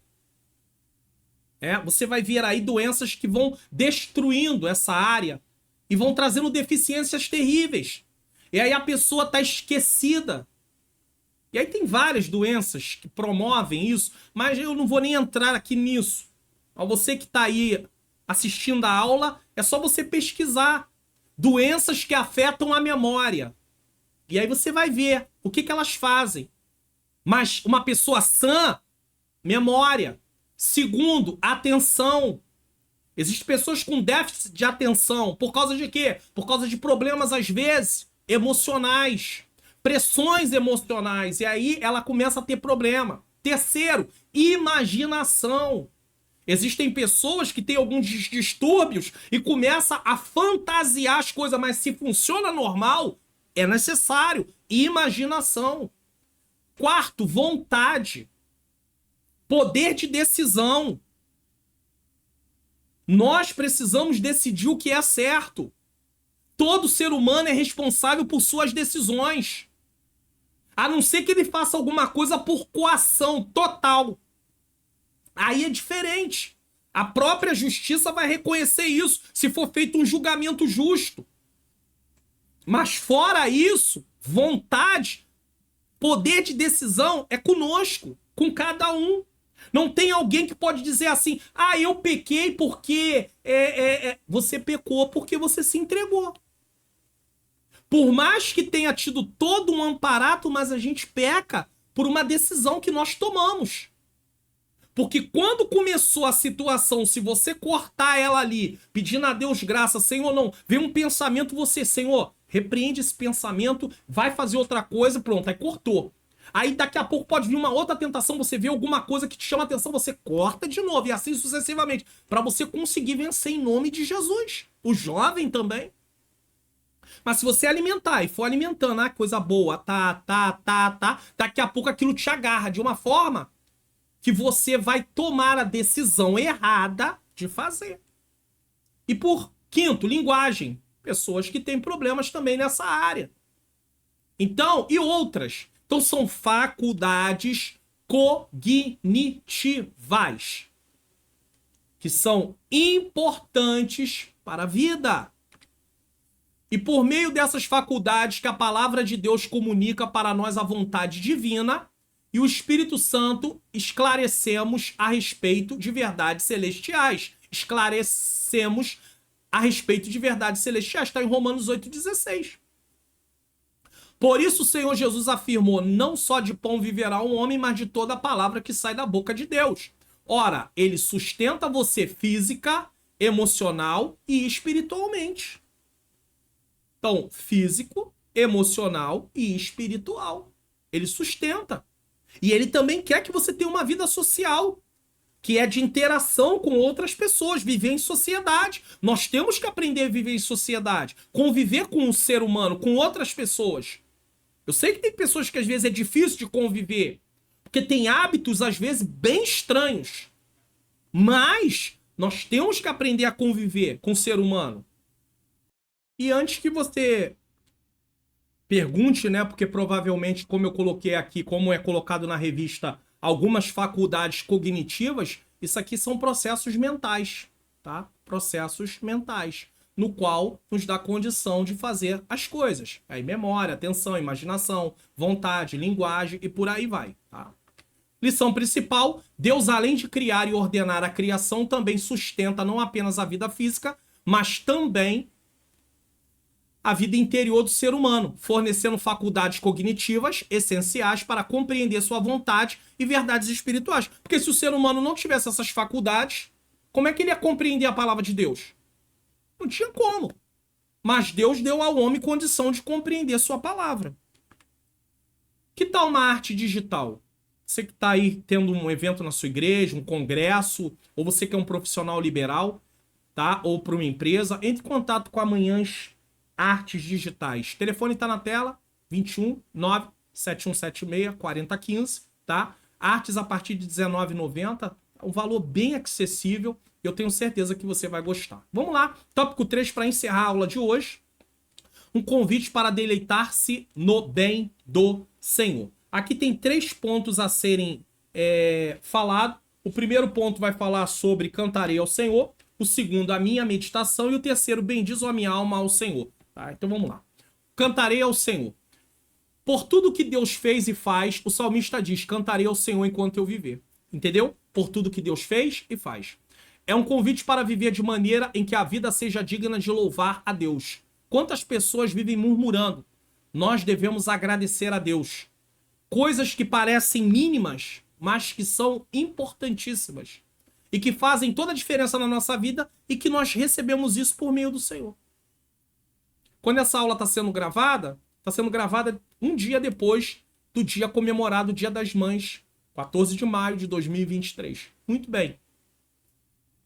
você vai ver aí doenças que vão destruindo essa área e vão trazendo deficiências terríveis. E aí a pessoa está esquecida. E aí tem várias doenças que promovem isso, mas eu não vou nem entrar aqui nisso. Ó, você que está aí assistindo a aula, é só você pesquisar doenças que afetam a memória. E aí você vai ver o que elas fazem. Mas uma pessoa sã, memória. Segundo, atenção. Existem pessoas com déficit de atenção. Por causa de quê? Por causa de problemas, às vezes, emocionais. Pressões emocionais. E aí ela começa a ter problema. Terceiro, imaginação. Existem pessoas que têm alguns distúrbios e começam a fantasiar as coisas. Mas se funciona normal, é necessário imaginação. Quarto, vontade. Poder de decisão. Nós precisamos decidir o que é certo. Todo ser humano é responsável por suas decisões. A não ser que ele faça alguma coisa por coação total. Aí é diferente. A própria justiça vai reconhecer isso, se for feito um julgamento justo. Mas fora isso, vontade, poder de decisão é conosco, com cada um. Não tem alguém que pode dizer assim, eu pequei porque... Você pecou porque você se entregou. Por mais que tenha tido todo um amparato, mas a gente peca por uma decisão que nós tomamos. Porque quando começou a situação, se você cortar ela ali, pedindo a Deus graça, Senhor, não, vem um pensamento, você, Senhor, repreende esse pensamento, vai fazer outra coisa, pronto, aí cortou. Aí daqui a pouco pode vir uma outra tentação, você vê alguma coisa que te chama a atenção, você corta de novo, e assim sucessivamente, para você conseguir vencer em nome de Jesus. O jovem também. Mas se você alimentar e for alimentando, coisa boa, daqui a pouco aquilo te agarra de uma forma que você vai tomar a decisão errada de fazer. E por quinto, linguagem. Pessoas que têm problemas também nessa área. Então, e outras? Então são faculdades cognitivas que são importantes para a vida. E por meio dessas faculdades que a palavra de Deus comunica para nós a vontade divina e o Espírito Santo esclarecemos a respeito de verdades celestiais. Esclarecemos a respeito de verdades celestiais. Está em Romanos 8,16. Por isso o Senhor Jesus afirmou, não só de pão viverá um homem, mas de toda a palavra que sai da boca de Deus. Ora, ele sustenta você física, emocional e espiritualmente. Então, físico, emocional e espiritual. Ele sustenta. E ele também quer que você tenha uma vida social, que é de interação com outras pessoas, viver em sociedade. Nós temos que aprender a viver em sociedade, conviver com um ser humano, com outras pessoas. Eu sei que tem pessoas que às vezes é difícil de conviver, porque tem hábitos às vezes bem estranhos. Mas nós temos que aprender a conviver com o ser humano. E antes que você pergunte, né, porque provavelmente, como eu coloquei aqui, como é colocado na revista, algumas faculdades cognitivas, isso aqui são processos mentais, tá? Processos mentais, no qual nos dá condição de fazer as coisas. Aí memória, atenção, imaginação, vontade, linguagem e por aí vai, tá? Lição principal, Deus, além de criar e ordenar a criação, também sustenta não apenas a vida física, mas também a vida interior do ser humano, fornecendo faculdades cognitivas essenciais para compreender sua vontade e verdades espirituais. Porque se o ser humano não tivesse essas faculdades, como é que ele ia compreender a palavra de Deus? Não tinha como. Mas Deus deu ao homem condição de compreender sua palavra. Que tal uma arte digital? Você que está aí tendo um evento na sua igreja, um congresso, ou você que é um profissional liberal, tá? Ou para uma empresa, entre em contato com a Manhãs Artes Digitais. O telefone tá na tela, 21 97176 4015, tá? Artes a partir de R$19,90, um valor bem acessível. Eu tenho certeza que você vai gostar. Vamos lá, tópico 3 para encerrar a aula de hoje. Um convite para deleitar-se no bem do Senhor. Aqui tem 3 pontos a serem falados. O primeiro ponto vai falar sobre cantarei ao Senhor. O segundo, a minha meditação. E o terceiro, bendiz a minha alma ao Senhor. Tá? Então vamos lá. Cantarei ao Senhor. Por tudo que Deus fez e faz, o salmista diz, cantarei ao Senhor enquanto eu viver. Entendeu? Por tudo que Deus fez e faz. É um convite para viver de maneira em que a vida seja digna de louvar a Deus. Quantas pessoas vivem murmurando? Nós devemos agradecer a Deus. Coisas que parecem mínimas, mas que são importantíssimas. E que fazem toda a diferença na nossa vida e que nós recebemos isso por meio do Senhor. Quando essa aula está sendo gravada um dia depois do dia comemorado, o Dia das Mães, 14 de maio de 2023. Muito bem.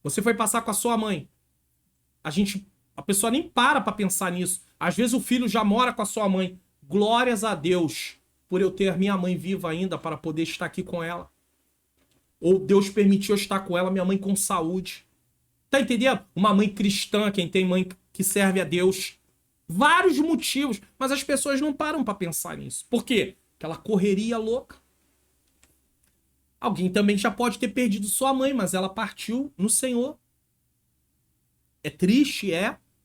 Você foi passar com a sua mãe. A pessoa nem para pensar nisso. Às vezes o filho já mora com a sua mãe. Glórias a Deus por eu ter minha mãe viva ainda para poder estar aqui com ela. Ou Deus permitiu eu estar com ela, minha mãe com saúde. Tá entendendo? Uma mãe cristã, quem tem mãe que serve a Deus. Vários motivos, mas as pessoas não param para pensar nisso. Por quê? Aquela correria louca. Alguém também já pode ter perdido sua mãe, mas ela partiu no Senhor. É triste,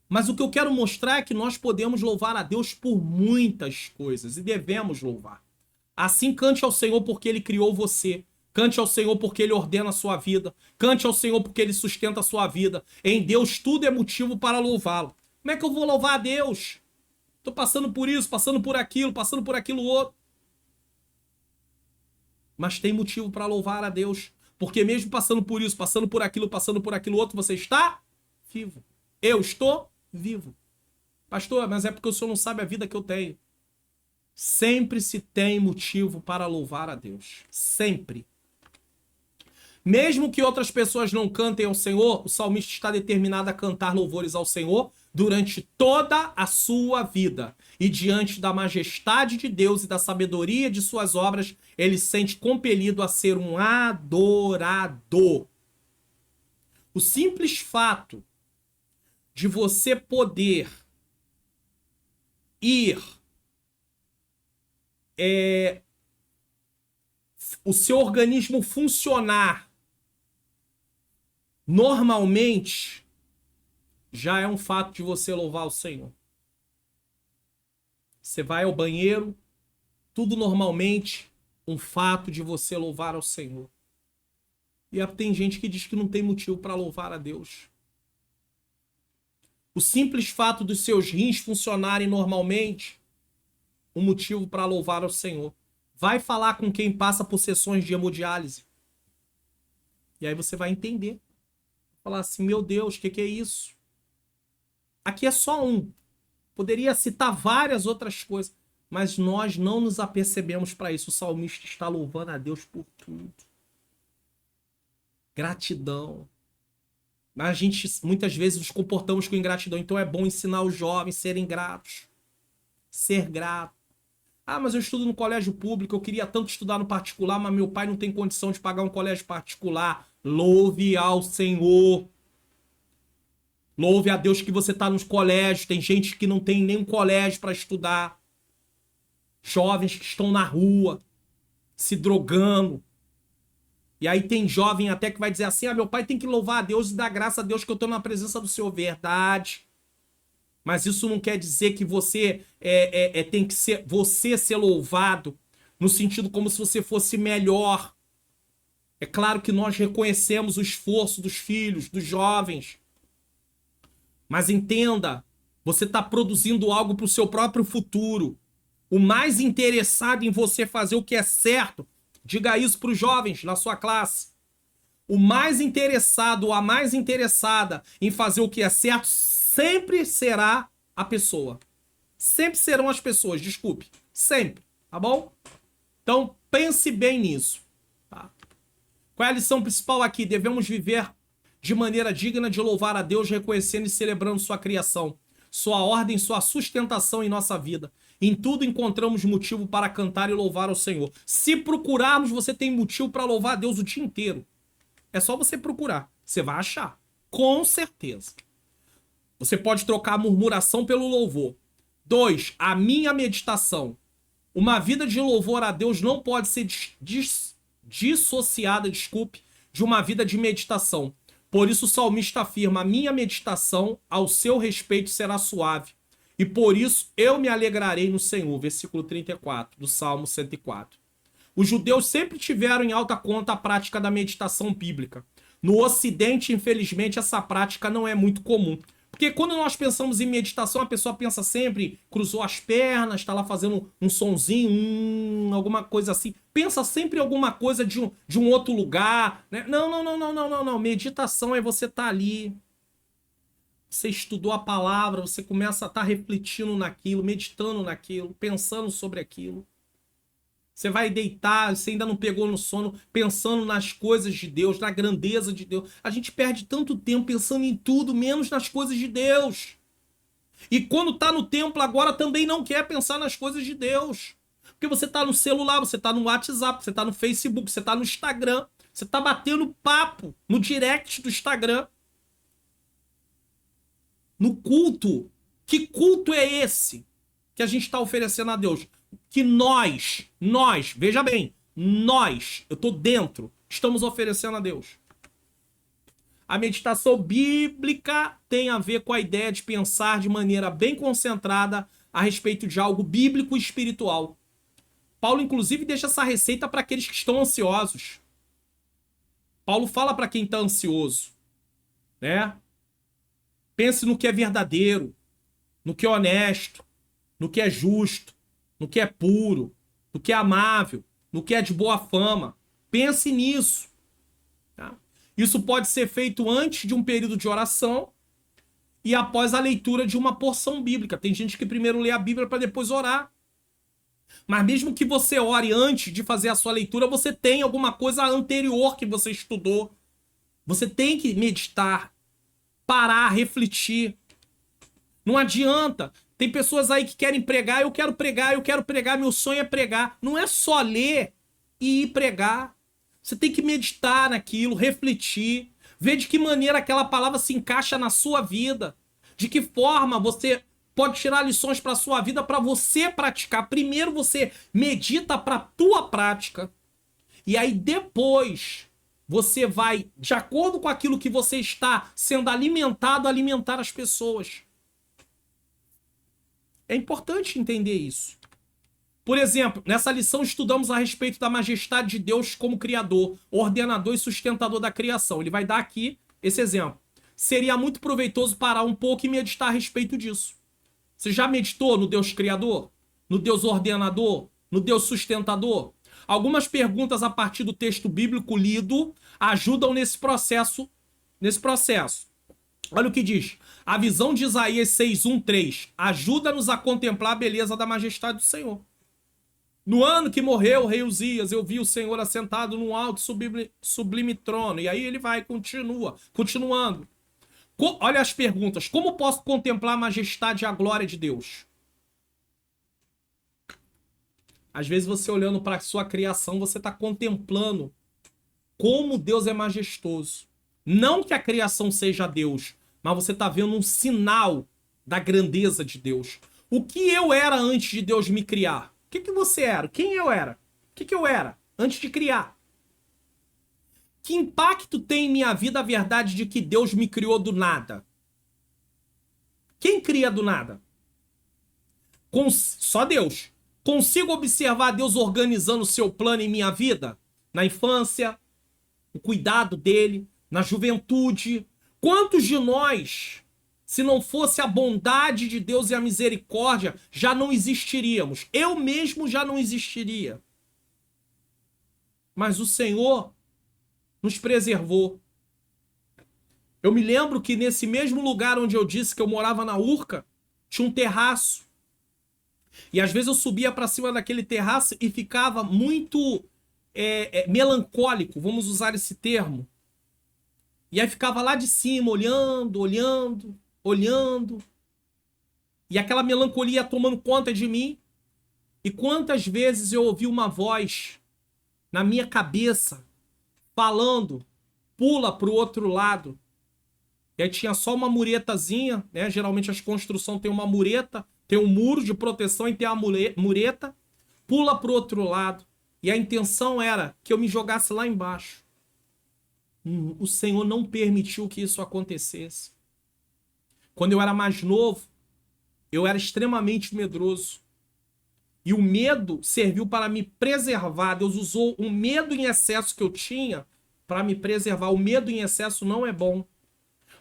mas o que eu quero mostrar é que nós podemos louvar a Deus por muitas coisas e devemos louvar. Assim, cante ao Senhor porque Ele criou você. Cante ao Senhor porque Ele ordena a sua vida. Cante ao Senhor porque Ele sustenta a sua vida. Em Deus tudo é motivo para louvá-lo. Como é que eu vou louvar a Deus? Tô passando por isso, passando por aquilo outro. Mas tem motivo para louvar a Deus. Porque mesmo passando por isso, passando por aquilo outro, você está vivo. Eu estou vivo. Pastor, mas é porque o senhor não sabe a vida que eu tenho. Sempre se tem motivo para louvar a Deus. Sempre. Mesmo que outras pessoas não cantem ao Senhor, o salmista está determinado a cantar louvores ao Senhor durante toda a sua vida. E diante da majestade de Deus e da sabedoria de suas obras, ele se sente compelido a ser um adorador. O simples fato de você poder ir o seu organismo funcionar normalmente já é um fato de você louvar o Senhor. Você vai ao banheiro, tudo normalmente, um fato de você louvar ao Senhor. E tem gente que diz que não tem motivo para louvar a Deus. O simples fato dos seus rins funcionarem normalmente, um motivo para louvar ao Senhor. Vai falar com quem passa por sessões de hemodiálise. E aí você vai entender. Falar assim, meu Deus, o que é isso? Aqui é só um. Poderia citar várias outras coisas. Mas nós não nos apercebemos para isso. O salmista está louvando a Deus por tudo. Gratidão. Mas a gente, muitas vezes, nos comportamos com ingratidão. Então é bom ensinar os jovens a serem gratos. Ser grato. Ah, mas eu estudo no colégio público, eu queria tanto estudar no particular, mas meu pai não tem condição de pagar um colégio particular. Louve ao Senhor. Louve a Deus que você está nos colégios. Tem gente que não tem nenhum colégio para estudar. Jovens que estão na rua, se drogando. E aí tem jovem até que vai dizer assim, ah, meu pai tem que louvar a Deus e dar graça a Deus que eu estou na presença do Senhor. Verdade. Mas isso não quer dizer que você tem que ser louvado no sentido como se você fosse melhor. É claro que nós reconhecemos o esforço dos filhos, dos jovens. Mas entenda, você está produzindo algo para o seu próprio futuro. O mais interessado em você fazer o que é certo, diga isso para os jovens na sua classe. O mais interessado ou a mais interessada em fazer o que é certo sempre será a pessoa. Sempre serão as pessoas, desculpe. Sempre, tá bom? Então, pense bem nisso. Tá? Qual é a lição principal aqui? Devemos viver de maneira digna de louvar a Deus, reconhecendo e celebrando sua criação. sua ordem, sua sustentação em nossa vida. Em tudo encontramos motivo para cantar e louvar ao Senhor. Se procurarmos, você tem motivo para louvar a Deus o dia inteiro. É só você procurar. Você vai achar. Com certeza. Você pode trocar a murmuração pelo louvor. 2. A minha meditação. Uma vida de louvor a Deus não pode ser dissociada, de uma vida de meditação. Por isso o salmista afirma: a minha meditação ao seu respeito será suave. E por isso eu me alegrarei no Senhor. Versículo 34 do Salmo 104. Os judeus sempre tiveram em alta conta a prática da meditação bíblica. No Ocidente, infelizmente, essa prática não é muito comum. Porque quando nós pensamos em meditação, a pessoa pensa sempre, cruzou as pernas, está lá fazendo um sonzinho, alguma coisa assim. Pensa sempre em alguma coisa de um outro lugar, né? Não. Meditação é você estar ali. Você estudou a palavra, você começa a estar refletindo naquilo, meditando naquilo, pensando sobre aquilo. Você vai deitar, você ainda não pegou no sono, pensando nas coisas de Deus, na grandeza de Deus. A gente perde tanto tempo pensando em tudo, menos nas coisas de Deus. E quando tá no templo agora também não quer pensar nas coisas de Deus. Porque você tá no celular, você tá no WhatsApp, você tá no Facebook, você tá no Instagram, você tá batendo papo no direct do Instagram. No culto. Que culto é esse que a gente está oferecendo a Deus? Que nós, veja bem, eu tô dentro, estamos oferecendo a Deus. A meditação bíblica tem a ver com a ideia de pensar de maneira bem concentrada a respeito de algo bíblico e espiritual. Paulo, inclusive, deixa essa receita para aqueles que estão ansiosos. Paulo fala para quem está ansioso, né? Pense no que é verdadeiro, no que é honesto, no que é justo, no que é puro, no que é amável, no que é de boa fama. Pense nisso. Tá? Isso pode ser feito antes de um período de oração e após a leitura de uma porção bíblica. Tem gente que primeiro lê a Bíblia para depois orar. Mas mesmo que você ore antes de fazer a sua leitura, você tem alguma coisa anterior que você estudou. Você tem que meditar, parar, refletir. Não adianta. Tem pessoas aí que querem pregar, eu quero pregar, meu sonho é pregar. Não é só ler e ir pregar. Você tem que meditar naquilo, refletir, ver de que maneira aquela palavra se encaixa na sua vida. De que forma você pode tirar lições para a sua vida para você praticar. Primeiro você medita para a tua prática. E aí depois você vai, de acordo com aquilo que você está sendo alimentado, alimentar as pessoas. É importante entender isso. Por exemplo, nessa lição estudamos a respeito da majestade de Deus como Criador, ordenador e sustentador da criação. Ele vai dar aqui esse exemplo. Seria muito proveitoso parar um pouco e meditar a respeito disso. Você já meditou no Deus Criador? No Deus ordenador? No Deus sustentador? Algumas perguntas a partir do texto bíblico lido ajudam nesse processo. Olha o que diz. A visão de Isaías 6:1-3 ajuda-nos a contemplar a beleza da majestade do Senhor. No ano que morreu o rei Uzias, eu vi o Senhor assentado num alto sublime trono. E aí ele vai, continuando. Olha as perguntas. Como posso contemplar a majestade e a glória de Deus? Às vezes você olhando para a sua criação, você está contemplando como Deus é majestoso. Não que a criação seja Deus, mas você está vendo um sinal da grandeza de Deus. O que eu era antes de Deus me criar? O que você era? Quem eu era? O que eu era antes de criar? Que impacto tem em minha vida a verdade de que Deus me criou do nada? Quem cria do nada? Só Deus. Consigo observar Deus organizando o seu plano em minha vida? Na infância, o cuidado dele, na juventude. Quantos de nós, se não fosse a bondade de Deus e a misericórdia, já não existiríamos? Eu mesmo já não existiria. Mas o Senhor nos preservou. Eu me lembro que nesse mesmo lugar onde eu disse que eu morava na Urca, tinha um terraço. E às vezes eu subia para cima daquele terraço e ficava muito melancólico, vamos usar esse termo. E aí ficava lá de cima, olhando. E aquela melancolia tomando conta de mim. E quantas vezes eu ouvi uma voz na minha cabeça falando, pula pro outro lado. E aí tinha só uma muretazinha, né? Geralmente as construções tem uma mureta, tem um muro de proteção e tem a mureta. Pula pro outro lado. E a intenção era que eu me jogasse lá embaixo. O Senhor não permitiu que isso acontecesse. Quando eu era mais novo, eu era extremamente medroso. E o medo serviu para me preservar. Deus usou o medo em excesso que eu tinha para me preservar. O medo em excesso não é bom.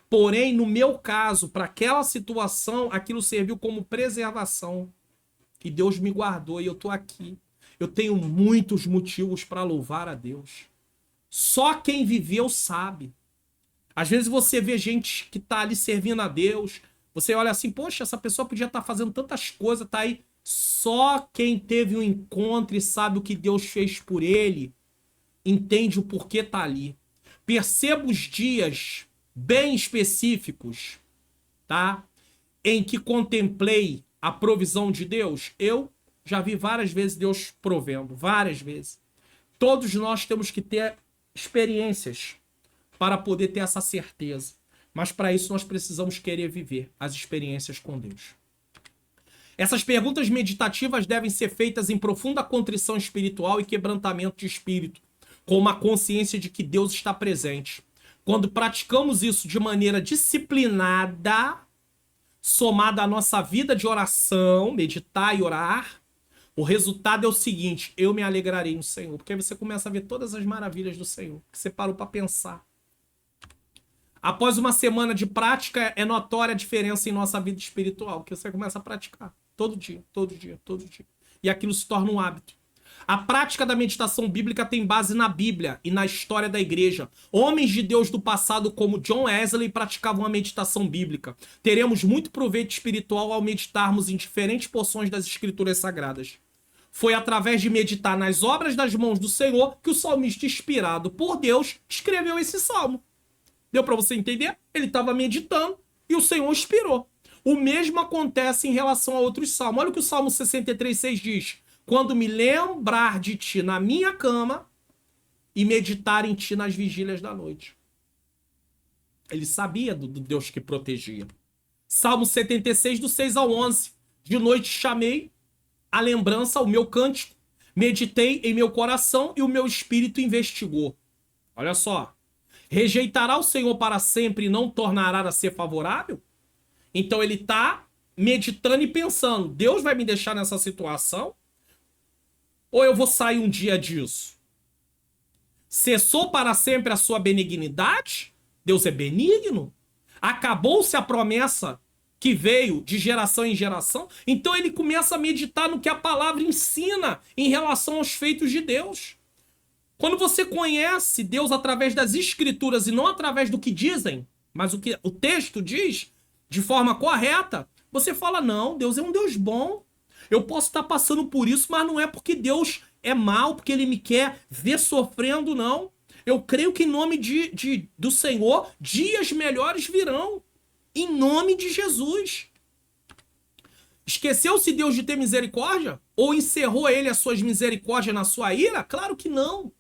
Porém, no meu caso, para aquela situação, aquilo serviu como preservação. E Deus me guardou e eu estou aqui. Eu tenho muitos motivos para louvar a Deus. Só quem viveu sabe. Às vezes você vê gente que está ali servindo a Deus. Você olha assim, poxa, essa pessoa podia estar fazendo tantas coisas, tá aí. Só quem teve um encontro e sabe o que Deus fez por ele, entende o porquê tá ali. Perceba os dias bem específicos, tá? Em que contemplei a provisão de Deus. Eu já vi várias vezes Deus provendo, várias vezes. Todos nós temos que ter experiências para poder ter essa certeza. Mas para isso nós precisamos querer viver as experiências com Deus. Essas perguntas meditativas devem ser feitas em profunda contrição espiritual e quebrantamento de espírito, com uma consciência de que Deus está presente. Quando praticamos isso de maneira disciplinada, somada à nossa vida de oração, meditar e orar, o resultado é o seguinte: eu me alegrarei no Senhor. Porque aí você começa a ver todas as maravilhas do Senhor, que você parou para pensar. Após uma semana de prática, é notória a diferença em nossa vida espiritual, que você começa a praticar. Todo dia, todo dia, todo dia. E aquilo se torna um hábito. A prática da meditação bíblica tem base na Bíblia e na história da igreja. Homens de Deus do passado, como John Wesley, praticavam a meditação bíblica. Teremos muito proveito espiritual ao meditarmos em diferentes porções das Escrituras Sagradas. Foi através de meditar nas obras das mãos do Senhor que o salmista, inspirado por Deus, escreveu esse salmo. Deu para você entender? Ele estava meditando e o Senhor inspirou. O mesmo acontece em relação a outros salmos. Olha o que o Salmo 63,6 diz. Quando me lembrar de ti na minha cama e meditar em ti nas vigílias da noite. Ele sabia do Deus que protegia. Salmo 76, do 6 ao 11. De noite chamei a lembrança, o meu cântico. Meditei em meu coração e o meu espírito investigou. Olha só. Rejeitará o Senhor para sempre e não tornará a ser favorável? Então ele está meditando e pensando, Deus vai me deixar nessa situação? Ou eu vou sair um dia disso? Cessou para sempre a sua benignidade? Deus é benigno? Acabou-se a promessa que veio de geração em geração? Então ele começa a meditar no que a palavra ensina em relação aos feitos de Deus. Quando você conhece Deus através das escrituras e não através do que dizem, mas o que o texto diz de forma correta, você fala, não, Deus é um Deus bom. Eu posso estar passando por isso, mas não é porque Deus é mau, porque ele me quer ver sofrendo, não. Eu creio que em nome do Senhor, dias melhores virão. Em nome de Jesus. Esqueceu-se Deus de ter misericórdia? Ou encerrou ele as suas misericórdias na sua ira? Claro que não.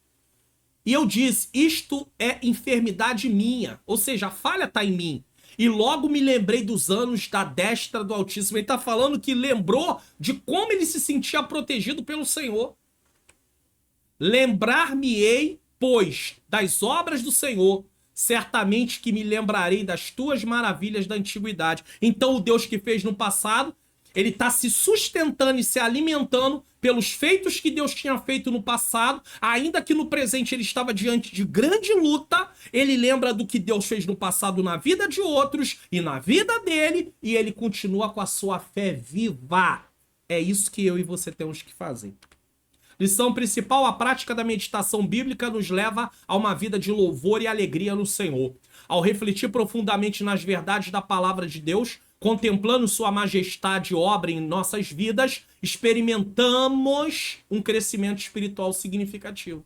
E eu disse, isto é enfermidade minha. Ou seja, a falha está em mim. E logo me lembrei dos anos da destra do Altíssimo. Ele está falando que lembrou de como ele se sentia protegido pelo Senhor. Lembrar-me-ei, pois, das obras do Senhor, certamente que me lembrarei das tuas maravilhas da antiguidade. Então o Deus que fez no passado, ele está se sustentando e se alimentando pelos feitos que Deus tinha feito no passado, ainda que no presente ele estava diante de grande luta, ele lembra do que Deus fez no passado na vida de outros e na vida dele, e ele continua com a sua fé viva. É isso que eu e você temos que fazer. Lição principal: a prática da meditação bíblica nos leva a uma vida de louvor e alegria no Senhor. Ao refletir profundamente nas verdades da palavra de Deus, contemplando sua majestade e obra em nossas vidas, experimentamos um crescimento espiritual significativo.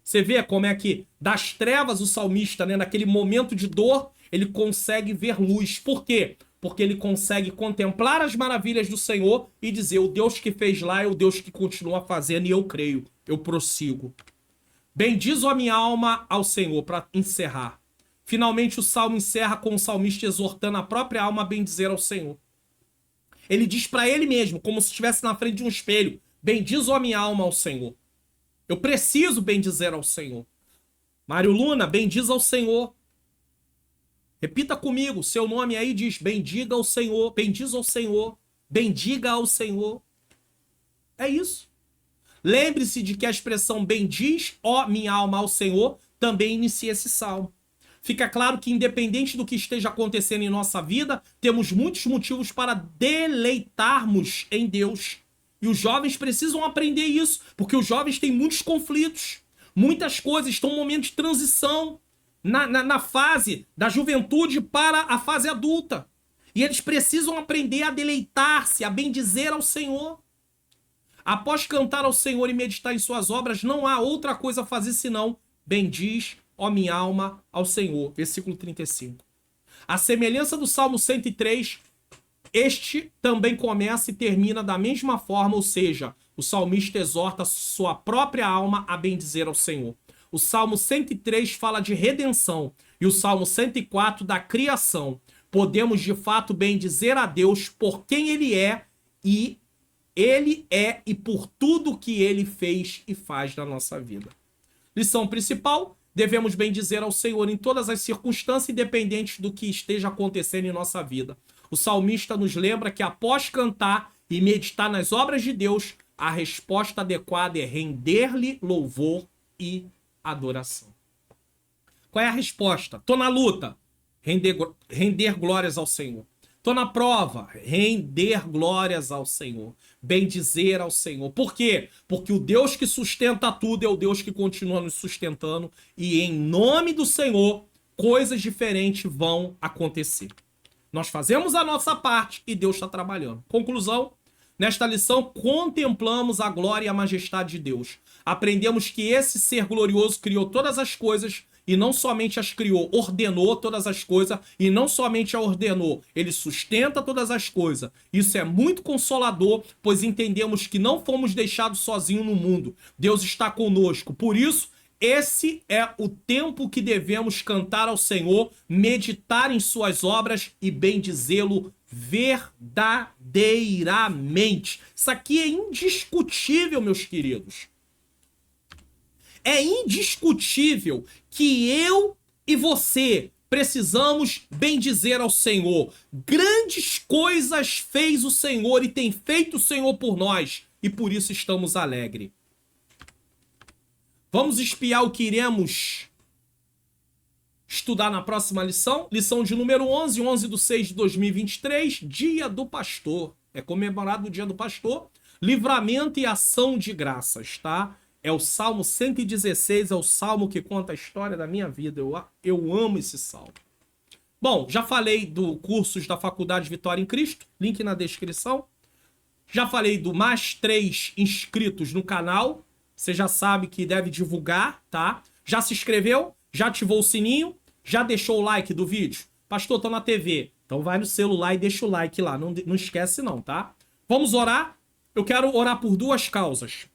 Você vê como é que das trevas o salmista, naquele momento de dor, ele consegue ver luz. Por quê? porque ele consegue contemplar as maravilhas do Senhor e dizer: o Deus que fez lá é o Deus que continua fazendo, e eu creio, eu prossigo. Bendiz a minha alma ao Senhor, para encerrar. Finalmente o salmo encerra com o salmista exortando a própria alma a bendizer ao Senhor. Ele diz para ele mesmo, como se estivesse na frente de um espelho: bendiz a minha alma ao Senhor. Eu preciso bendizer ao Senhor. Mário Luna, bendiz ao Senhor. Repita comigo, seu nome aí diz: bendiga ao Senhor, bendiz ao Senhor, bendiga ao Senhor. É isso. Lembre-se de que a expressão bendiz, ó minha alma, ao Senhor, também inicia esse salmo. Fica claro que, independente do que esteja acontecendo em nossa vida, temos muitos motivos para deleitarmos em Deus. E os jovens precisam aprender isso, porque os jovens têm muitos conflitos, muitas coisas, estão em um momento de transição na fase da juventude para a fase adulta. E eles precisam aprender a deleitar-se, a bendizer ao Senhor. Após cantar ao Senhor e meditar em suas obras, não há outra coisa a fazer senão: bendiz, ó minha alma, ao Senhor. Versículo 35. A semelhança do Salmo 103, este também começa e termina da mesma forma, ou seja, o salmista exorta sua própria alma a bendizer ao Senhor. O Salmo 103 fala de redenção e o Salmo 104 da criação. Podemos de fato bendizer a Deus por quem Ele é e por tudo que Ele fez e faz na nossa vida. Lição principal: devemos bendizer ao Senhor em todas as circunstâncias, independente do que esteja acontecendo em nossa vida. O salmista nos lembra que, após cantar e meditar nas obras de Deus, a resposta adequada é render-lhe louvor e adoração. Qual é a resposta? Tô na luta. Render glórias ao Senhor. Tô na prova. Render glórias ao Senhor. Bendizer ao Senhor. Por quê? Porque o Deus que sustenta tudo é o Deus que continua nos sustentando. E em nome do Senhor, coisas diferentes vão acontecer. Nós fazemos a nossa parte e Deus está trabalhando. Conclusão: nesta lição, contemplamos a glória e a majestade de Deus. Aprendemos que esse ser glorioso criou todas as coisas e não somente as criou, ordenou todas as coisas e não somente a ordenou, ele sustenta todas as coisas. Isso é muito consolador, pois entendemos que não fomos deixados sozinhos no mundo. Deus está conosco. Por isso, esse é o tempo que devemos cantar ao Senhor, meditar em suas obras e bendizê-lo verdadeiramente. Isso aqui é indiscutível, meus queridos. É indiscutível que eu e você precisamos bendizer ao Senhor. Grandes coisas fez o Senhor e tem feito o Senhor por nós, e por isso estamos alegres. Vamos espiar o que iremos estudar na próxima lição. Lição de número 11, 11/6/2023, Dia do Pastor. É comemorado o Dia do Pastor. Livramento e ação de graças, tá? É o Salmo 116, é o salmo que conta a história da minha vida. Eu amo esse salmo. Bom, já falei do cursos da Faculdade Vitória em Cristo, link na descrição. Já falei do mais 3 inscritos no canal. Você já sabe que deve divulgar, tá? Já se inscreveu? Já ativou o sininho? Já deixou o like do vídeo? Pastor, tô na TV. Então vai no celular e deixa o like lá. Não esquece não, tá? Vamos orar? Eu quero orar por 2 causas.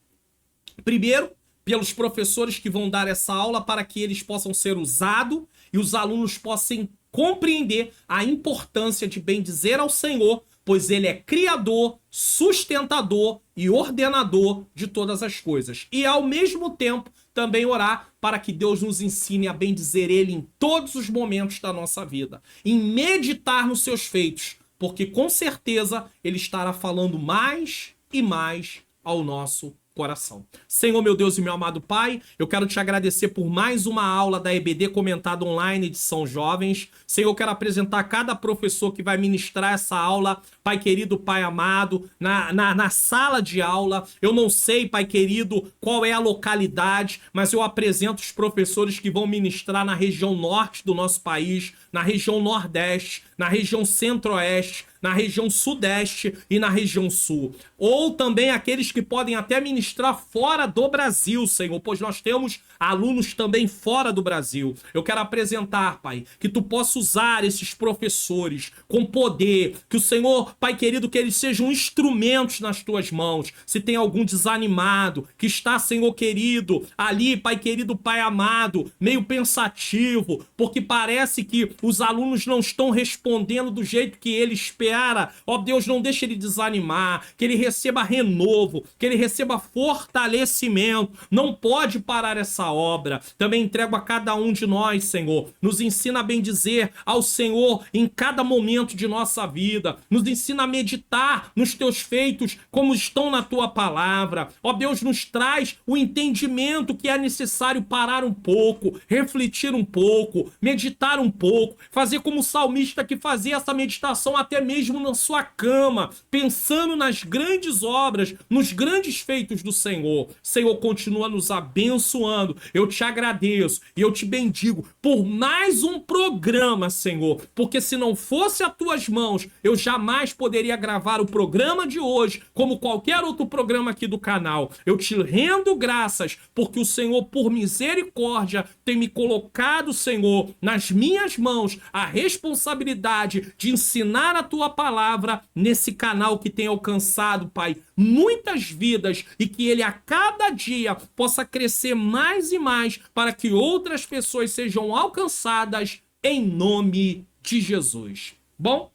Primeiro, pelos professores que vão dar essa aula, para que eles possam ser usados e os alunos possam compreender a importância de bendizer ao Senhor, pois Ele é criador, sustentador e ordenador de todas as coisas. E ao mesmo tempo, também orar para que Deus nos ensine a bendizer Ele em todos os momentos da nossa vida, em meditar nos seus feitos, porque com certeza Ele estará falando mais e mais ao nosso coração. Senhor, meu Deus e meu amado Pai, eu quero te agradecer por mais uma aula da EBD comentada online de São Jovens. Senhor, eu quero apresentar cada professor que vai ministrar essa aula, Pai querido, Pai amado, na sala de aula. Eu não sei, Pai querido, qual é a localidade, mas eu apresento os professores que vão ministrar na região norte do nosso país, na região nordeste, na região centro-oeste, na região sudeste e na região sul. Ou também aqueles que podem até ministrar fora do Brasil, Senhor, pois nós temos alunos também fora do Brasil. Eu quero apresentar, Pai, que tu possa usar esses professores com poder, que o Senhor, Pai querido, que eles sejam instrumentos nas tuas mãos. Se tem algum desanimado, que está, Senhor querido, ali, Pai querido, Pai amado, meio pensativo, porque parece que os alunos não estão respondendo do jeito que ele espera. Ó Deus, não deixe ele desanimar, que ele receba renovo, que ele receba fortalecimento. Não pode parar essa obra. Também entrego a cada um de nós, Senhor. Nos ensina a bendizer ao Senhor em cada momento de nossa vida. Nos ensina a meditar nos teus feitos como estão na tua palavra. Ó Deus, nos traz o entendimento que é necessário parar um pouco, refletir um pouco, meditar um pouco, fazer como o salmista que fazia essa meditação até mesmo na sua cama, pensando nas grandes obras, nos grandes feitos do Senhor. Senhor, continua nos abençoando. Eu te agradeço e eu te bendigo por mais um programa, Senhor, porque se não fosse as tuas mãos, eu jamais poderia gravar o programa de hoje, como qualquer outro programa aqui do canal. Eu te rendo graças, porque o Senhor, por misericórdia, tem me colocado, Senhor, nas minhas mãos a responsabilidade de ensinar a tua palavra nesse canal que tem alcançado, Pai, muitas vidas, e que ele a cada dia possa crescer mais e mais para que outras pessoas sejam alcançadas em nome de Jesus. Bom,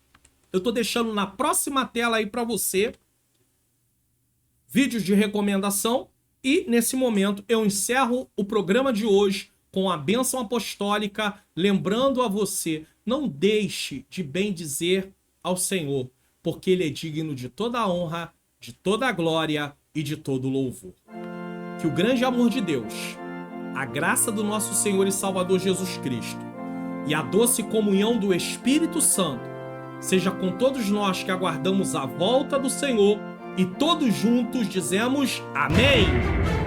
eu tô deixando na próxima tela aí para você vídeos de recomendação e nesse momento eu encerro o programa de hoje com a bênção apostólica, lembrando a você, não deixe de bendizer ao Senhor, porque ele é digno de toda a honra, de toda a glória e de todo o louvor. Que o grande amor de Deus, a graça do nosso Senhor e Salvador Jesus Cristo e a doce comunhão do Espírito Santo seja com todos nós que aguardamos a volta do Senhor e todos juntos dizemos amém!